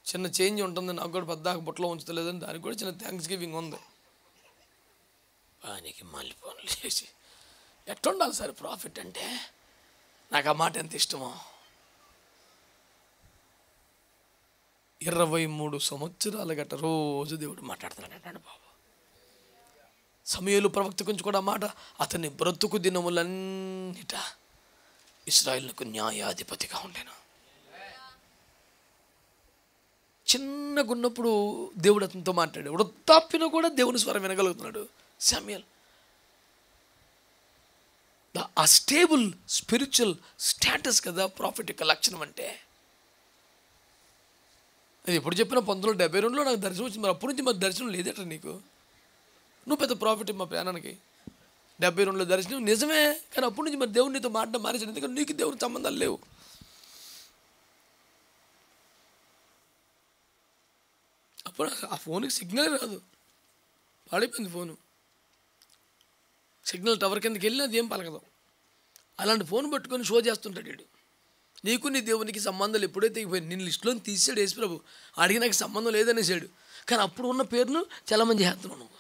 చిన్న చేంజ్ ఉంటుంది, నాకు కూడా పెద్ద బుట్టలో ఉంచలేదని దానికి కూడా చిన్న థ్యాంక్స్ గివింగ్ ఉంది. ఆయనకి మళ్ళీ పనులు చేసి ఎట్లుండాలి సార్ ప్రాఫిట్ అంటే? నాకు ఆ మాట ఎంత ఇష్టమో. 23 సంవత్సరాల గట్ట రోజు దేవుడు మాట్లాడుతున్నాడు అంటాడు బాబు. సమూయేలు ప్రవక్త గురించి కూడా మాట, అతని బ్రతుకు దినములన్నిట ఇశ్రాయేలుకు న్యాయాధిపతిగా ఉండేను. చిన్నగున్నప్పుడు దేవుడు అతనితో మాట్లాడాడు, వృద్ధాప్యను కూడా దేవుని స్వరం వినగలుగుతున్నాడు సమూయేలు. ఆ స్టేబుల్ స్పిరిచువల్ స్టేటస్ కదా ప్రాఫిట్ యొక్క లక్షణం అంటే. అది ఎప్పుడు చెప్పినా 1972లో నాకు దర్శనం వచ్చింది. మరి అప్పటి నుంచి మరి దర్శనం లేదట నీకు? నువ్వు పెద్ద ప్రాఫిట్ మా ప్రాణానికి. 72లో దర్శనం నిజమే, కానీ అప్పటి నుంచి మరి దేవుడు నీతో మాట్లాడడం మానేసాడు. ఎందుకంటే నీకు దేవుడికి సంబంధాలు లేవు. అప్పుడు ఆ ఫోన్కి సిగ్నల్ రాదు, పాడైపోయింది ఫోను. సిగ్నల్ టవర్ కిందకి వెళ్ళినా అది ఏం పలకదు. అలాంటి ఫోన్ పట్టుకొని షో చేస్తుంటాడు వీడు. నీకు నీ దేవునికి సంబంధాలు ఎప్పుడైతే అయిపోయింది, నేను లిస్టులో తీసాడు యేసు ప్రభు, అడిగి నాకు సంబంధం లేదనేసాడు. కానీ అప్పుడు ఉన్న పేరును చాలామంది చేస్తున్నావు నువ్వు.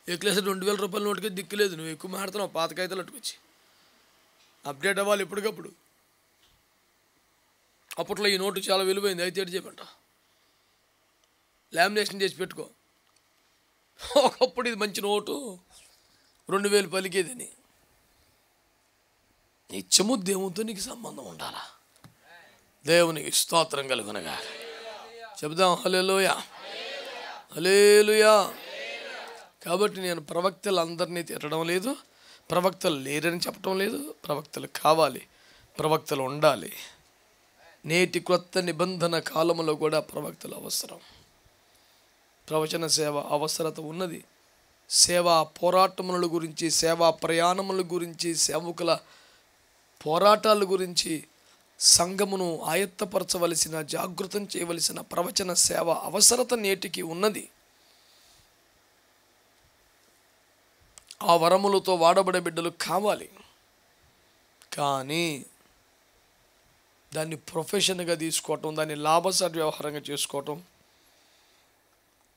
ఏ క్లాస్ 2000 రూపాయల నోటికి దిక్కులేదు, నువ్వు ఎక్కువ మాడుతున్నావు. పాత కాగితాలు అట్టుకొచ్చి అప్డేట్ అవ్వాలి ఎప్పటికప్పుడు. అప్పట్లో ఈ నోటు చాలా విలువైంది, అయితే చెప్పంట లామినేషన్ చేసి పెట్టుకో. ఒకప్పుడు ఇది మంచి నోటు 2000 పలికేదని. నిత్యము దేవునితో నీకు సంబంధం ఉండాలా. దేవునికి స్తోత్రం కలుగునగా. చెబుదాం హల్లెలూయా, హల్లెలూయా. కాబట్టి నేను ప్రవక్తలందరినీ తిట్టడం లేదు, ప్రవక్తలు లేరని చెప్పడం లేదు. ప్రవక్తలు కావాలి, ప్రవక్తలు ఉండాలి. నేటి క్రొత్త నిబంధన కాలంలో కూడా ప్రవక్తలు అవసరం. ప్రవచన సేవ అవసరత ఉన్నది. సేవా పోరాటముల గురించి, సేవా ప్రయాణముల గురించి, సేవకుల పోరాటాల గురించి సంఘమును ఆయత్తపరచవలసిన, జాగృతం చేయవలసిన ప్రవచన సేవ అవసరత నేటికి ఉన్నది. ఆ వరములతో వాడబడే బిడ్డలు కావాలి. కానీ దాన్ని ప్రొఫెషన్గా తీసుకోవటం, దాన్ని లాభసాటి వ్యవహారంగా చేసుకోవటం,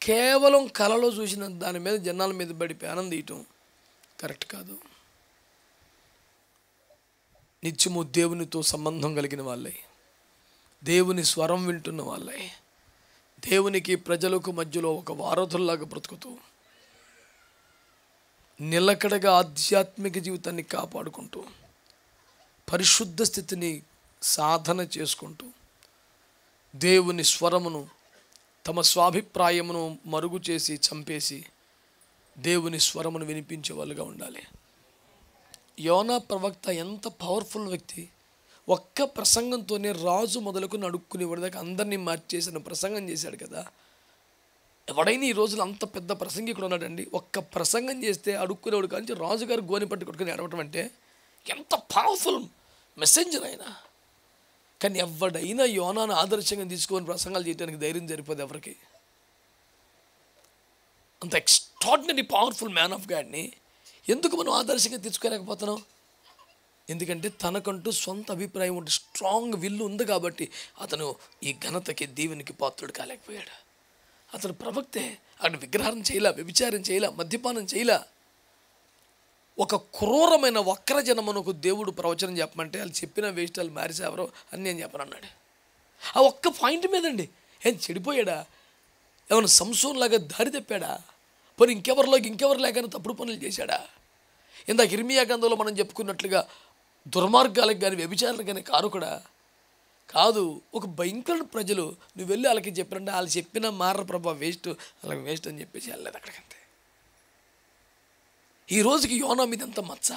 కేవలం కళలో చూసిన దాని మీద జనాల మీద పడి పేనం తీయటం కరెక్ట్ కాదు. నిత్యము దేవునితో సంబంధం కలిగిన వాళ్ళై, దేవుని స్వరం వింటున్న వాళ్ళై, దేవునికి ప్రజలకు మధ్యలో ఒక వారధుల్లాగా బ్రతుకుతూ నిలకడగా ఆధ్యాత్మిక జీవితాన్ని కాపాడుకుంటూ పరిశుద్ధ స్థితిని సాధన చేసుకుంటూ దేవుని స్వరమును తమ స్వాభిప్రాయమును మరుగు చేసి చంపేసి దేవుని స్వరమును వినిపించే వాళ్ళుగా ఉండాలి. యోనా ప్రవక్త ఎంత పవర్ఫుల్ వ్యక్తి. ఒక్క ప్రసంగంతోనే రాజు మొదలుకు నడుక్కునేవాడి దాకా అందరినీ మార్చేసిన ప్రసంగం చేశాడు కదా. ఎవడైనా ఈ రోజులు అంత పెద్ద ప్రసంగికుడు ఉన్నాడండి. ఒక్క ప్రసంగం చేస్తే అడుక్కునేవాడు కానీ రాజుగారు గోని పట్టి కొట్టుకుని అడగటం అంటే ఎంత పవర్ఫుల్ మెసెంజర్ అయినా. కానీ ఎవడైనా యోనాను ఆదర్శంగా తీసుకొని ప్రసంగాలు చేయడానికి ధైర్యం సరిపోదు ఎవరికి. అంత ఎక్స్ట్రాడినరీ పవర్ఫుల్ మ్యాన్ ఆఫ్ గాడ్ని ఎందుకు మనం ఆదర్శంగా తీసుకోలేకపోతున్నాం? ఎందుకంటే తనకంటూ సొంత అభిప్రాయం ఉంటే స్ట్రాంగ్ విల్లు ఉంది కాబట్టి అతను ఈ ఘనతకి దీవెనికి పాత్రుడు కాలేకపోయాడు. అతను ప్రవక్తే. అక్కడ విగ్రహం చేయలే, వ్యభిచారం చేయలే, మద్యపానం చేయలే. ఒక క్రూరమైన వక్రజనమునకు దేవుడు ప్రవచనం చెప్పమంటే వాళ్ళు చెప్పిన వేస్ట్, వాళ్ళు మారిసేవరో అని నేను చెప్పనన్నాడు. ఆ ఒక్క పాయింట్ మీదండి ఏం చెడిపోయాడా? ఏమైనా సంసోన్లాగా దారి తప్పాడా? పోనీ ఇంకెవరు లేకని తప్పుడు పనులు చేశాడా? ఇందాక ఇర్మియా గ్రంథంలో మనం చెప్పుకున్నట్లుగా దుర్మార్గాలకు కానీ వ్యభిచారాలకు కానీ కారుకుడా? కాదు. ఒక భయంకర ప్రజలు నువ్వు వెళ్ళి వాళ్ళకి చెప్పినంటే వాళ్ళు చెప్పిన మార ప్రభా వేస్ట్, అలాగే వేస్ట్ అని చెప్పేసి వెళ్ళలేదు అక్కడికంతే. ఈ రోజుకి యోనా మీద ఎంత మచ్చ.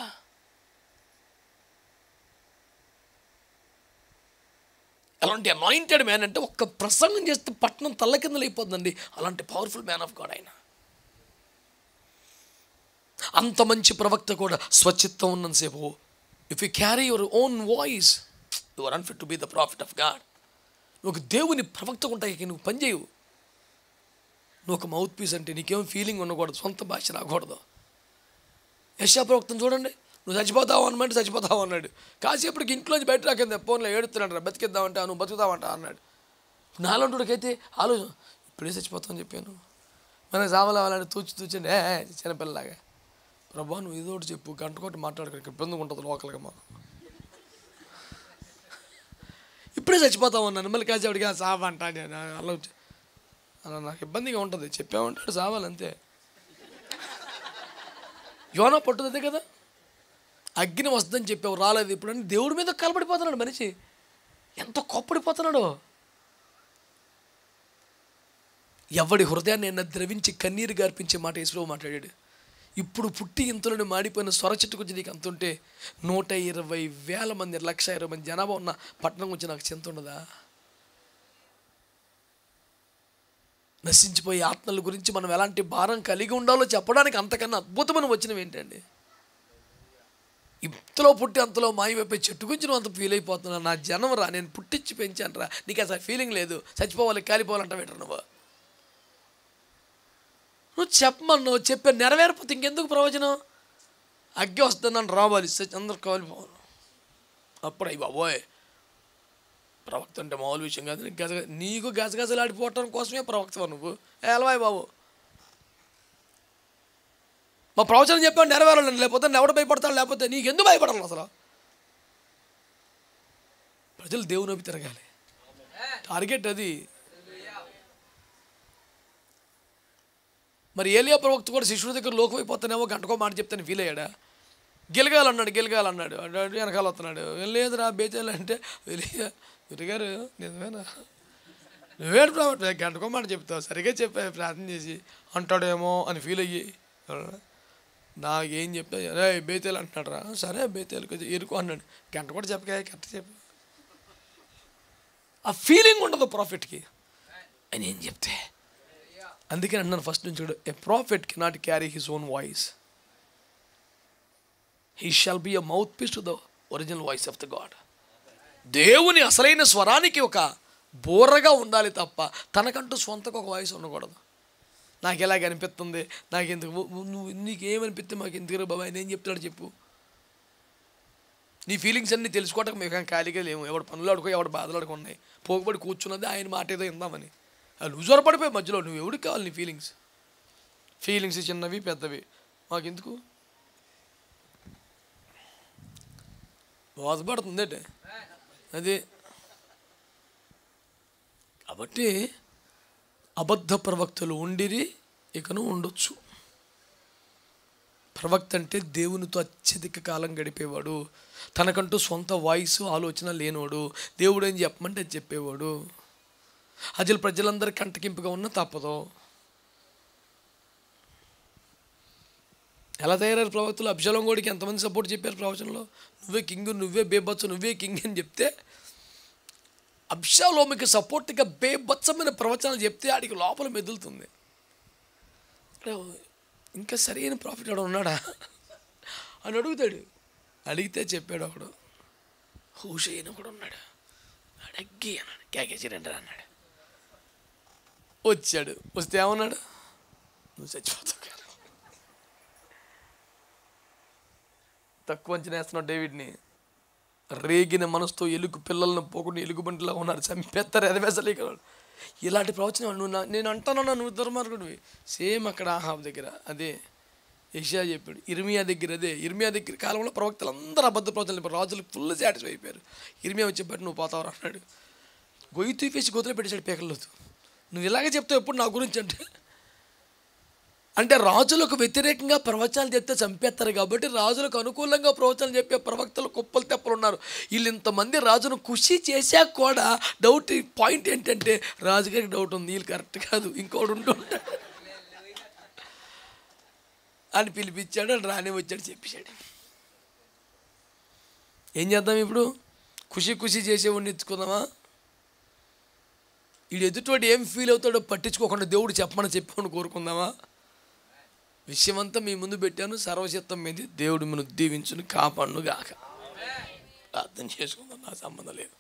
అలాంటి అనాయింటెడ్ మ్యాన్ అంటే ఒక్క ప్రసంగం చేస్తే పట్టణం తల్ల కిందలు అయిపోతుందండి. అలాంటి పవర్ఫుల్ మ్యాన్ ఆఫ్ గాడ్ ఆయన. అంత మంచి ప్రవక్త కూడా స్వచిత్తం ఉన్నంతసేపు if you carry your own voice you are unfit to be the prophet of God. నువ్వు ఒక దేవుని ప్రవక్తగా ఉంటాయి, నువ్వు పని చేయవు. నువ్వు ఒక మౌత్ పీస్ అంటే నీకేం ఫీలింగ్ ఉండకూడదు, సొంత భాష రాకూడదు. యెషయా ప్రవక్తను చూడండి, నువ్వు చచ్చిపోతావు అనమాట, చచ్చిపోతావు అన్నాడు. కాసేపటికి ఇంట్లోంచి బయట రాకింది, ఫోన్లో ఏడుతున్నాడు, బతికిద్దామంటా, నువ్వు బతుకుతావంట అన్నాడు. నాలంటుడికైతే ఆలోచన ఇప్పుడే చచ్చిపోతావని చెప్పాను, మనకు సావలాలని తూచండి చిన్నపిల్లలాగా. ప్రభా నువ్వు ఏదో ఒకటి చెప్పు, గంట కొట్టి మాట్లాడుకో, ఇబ్బందిగా ఉంటుంది లోకల్గా. మనం ఇప్పుడే చచ్చిపోతావు అన్నాను, మళ్ళీ కాసేపటికి సావంట అలా అలా నాకు ఇబ్బందిగా ఉంటుంది. చెప్పామంటాడు సావాలంతే. యోనా పట్టుదే కదా, అగ్ని వస్తుందని చెప్పావు రాలేదు, ఇప్పుడు అని దేవుడి మీద కలబడిపోతున్నాడు మనిషి. ఎంత కోప్పడిపోతున్నాడు. ఎవడి హృదయాన్ని నిన్న ద్రవించి కన్నీరు గార్పించే మాట యేసుప్రభువు మాట్లాడాడు. ఇప్పుడు పుట్టి ఇంతలోనే మాడిపోయిన సొర చెట్టు గురించి నీకు అంత ఉంటే 120,000 మంది 1,20,000 మంది జనాభా ఉన్న పట్టణం గురించి నాకు చింత ఉండదా? నశించిపోయే ఆత్మల గురించి మనం ఎలాంటి భారం కలిగి ఉండాలో చెప్పడానికి అంతకన్నా అద్భుతమైన వచనం ఏంటండి? ఇంతలో పుట్టి అంతలో మాయమైపోయి చెట్టు గురించి నువ్వు అంత ఫీల్ అయిపోతున్నా. నా జనం రా, నేను పుట్టించి పెంచాను రా, నీకు అసలు ఫీలింగ్ లేదు, చచ్చిపోవాలి కాలిపోవాలంట పెట్టరు. నువ్వు చెప్పమన్నావు, చెప్పా, నెరవేరపోతే ఇంకెందుకు ప్రయోజనం? అగ్గి వస్తుందని రావాలి, అందరు కాలిపోవాలి. అప్పుడు అయ్యి బాబోయ్ ప్రవక్త అంటే మామూలు విషయం కాదు. నీకు గజగజలాడిపోవటం కోసమే ప్రవక్తవా నువ్వు? ఎలవాయి బాబు, మా ప్రవచనం చెప్పాను నెరవేరాలండి, లేకపోతే ఎవడు భయపడతాడు, లేకపోతే నీకు ఎందుకు భయపడాలి అసలు? ప్రజలు దేవుని వైపు తిరగాలి, టార్గెట్ అది. మరి ఏలియా ప్రవక్త కూడా శిష్యుడి దగ్గర లోకమైపోతానేమో గంటకో మాట చెప్తాను ఫీల్ అయ్యాడా? గెలగాలన్నాడు అన్నాడు వెనకాల వస్తున్నాడు. లేదురా బేచాలి అంటే గారు నిజమేనా, నువ్వేడు ప్రవక్త గంటకో మాట చెప్తావు, సరిగ్గా చెప్పా ప్రార్థన చేసి అంటాడేమో అని ఫీల్ అయ్యి నాకేం చెప్తా బేతేలు అంటున్నాడు రా, సరే బేతేలు కొంచెం ఎరుకో అన్నాడు, గంట కూడా చెప్పగా కరెక్ట్ చెప్పు. ఆ ఫీలింగ్ ఉండదు ప్రాఫిట్కి అని ఏం చెప్తే. అందుకే అన్నాను ఫస్ట్ నుంచి కూడా, a prophet cannot carry his own voice, he shall be a mouthpiece to the original voice of the god. దేవుని అసలైన స్వరానికి ఒక బోరగా ఉండాలి తప్ప తనకంటూ సొంతకు ఒక వాయిస్ ఉండకూడదు. నాకు ఎలాగ అనిపిస్తుంది, నాకు ఎందుకు, నువ్వు నీకేమనిపిస్తే మాకు ఎందుకు బాబాయ్ నేను చెప్తాడు చెప్పు. నీ ఫీలింగ్స్ అన్నీ తెలుసుకోవటానికి మేము ఖాళీగా లేవు. ఎవడు పనులు ఆడుకో, ఎవడు బాధలు ఆడుకున్నాయి, పోగుబడి కూర్చున్నది ఆయన మాట ఏదో ఇందామని. నువ్వు జ్వరపడిపోయి మధ్యలో నువ్వు ఎవడికి కావాలి నీ ఫీలింగ్స్ చిన్నవి పెద్దవి మాకెందుకు? బాధపడుతుంది అంటే అది. కాబట్టి అబద్ధ ప్రవక్తలు ఉండిరి, ఇకను ఉండొచ్చు. ప్రవక్త అంటే దేవునితో అత్యధిక కాలం గడిపేవాడు, తనకంటూ సొంత వాయిస్ ఆలోచన లేనివాడు, దేవుడు ఏం చెప్పమంటే అది చెప్పేవాడు. అసలు ప్రజలందరూ కంటకింపుగా ఉన్న తప్పదు. ఎలా తయారయ్యారు ప్రవక్తలు? అబ్షాలోం గోడికి ఎంతమంది సపోర్ట్ చెప్పారు ప్రవచనంలో, నువ్వే కింగ్, నువ్వే బేబత్స, నువ్వే కింగ్ అని చెప్తే అబ్షాలోముకి సపోర్ట్గా బేబత్సమైన ప్రవచనాలు చెప్తే ఆడికి లోపల మెదులుతుంది. ఇంకా సరైన ప్రాఫిట్ వాడు ఉన్నాడా అని అడుగుతాడు. అడిగితే చెప్పాడు ఒకడు, హూషయ్యను కూడా ఉన్నాడు, అడగ్గి అన్నాడు, క్యాకేసిరంటారు అన్నాడు. వచ్చాడు, వస్తే ఏమన్నాడు, నువ్వు చచ్చిపోతావు. తక్కువ అంచనా వేస్తున్నావు డేవిడ్ని. రేగిన మనసుతో ఎలుగు పిల్లలను పోకుండా ఎలుగుబంటిలా ఉన్నారు, చంపేస్తారు ఎదవేసలేక. ఇలాంటి ప్రవచనం నేను అంటానన్నా నువ్వు దుర్మార్గుడివి. సేమ్ అక్కడ ఆహాబ్ దగ్గర అదే యెషయా చెప్పాడు, ఇర్మియా దగ్గర అదే. ఇర్మియా దగ్గర కాలంలో ప్రవక్తలు అందరూ అబద్ధ ప్రవచనాలు చెప్పారు, రాజులకు ఫుల్ సాటిస్ఫై అయిపోయారు. ఇర్మియా వచ్చేప్పటి నువ్వు పోతావు అన్నాడు. గొయ్యి తీపేసి గోతులో పెట్టేశాడు పేకల్లోతు. నువ్వు ఇలాగే చెప్తావు ఎప్పుడు నా గురించి అంటే రాజులకు వ్యతిరేకంగా ప్రవచనాలు చెప్తే చంపేస్తారు కాబట్టి రాజులకు అనుకూలంగా ప్రవచనాలు చెప్పే ప్రవక్తలు కుప్పలు తెప్పలు ఉన్నారు. వీళ్ళు ఇంతమంది రాజును ఖుషి చేశాక కూడా డౌట్ పాయింట్ ఏంటంటే రాజుగారికి డౌట్ ఉంది, వీళ్ళు కరెక్ట్ కాదు, ఇంకోటి ఉంటుంటాడు అని పిలిపించాడు. అని రాని వచ్చాడు, చెప్పేశాడు. ఏం చేద్దాం ఇప్పుడు? ఖుషి చేసేవాడిని ఎత్తుకుందామా? వీడు ఎదుటివాడు ఏం ఫీల్ అవుతాడో పట్టించుకోకుండా దేవుడు చెప్పమని చెప్పమని కోరుకుందామా? విషయమంతా మీ ముందు పెట్టాను. సర్వచిత్తం మీద దేవుడు మనం దీవించును కాపాడును గాక. అర్థం చేసుకుందాం, నా సంబంధం లేదు.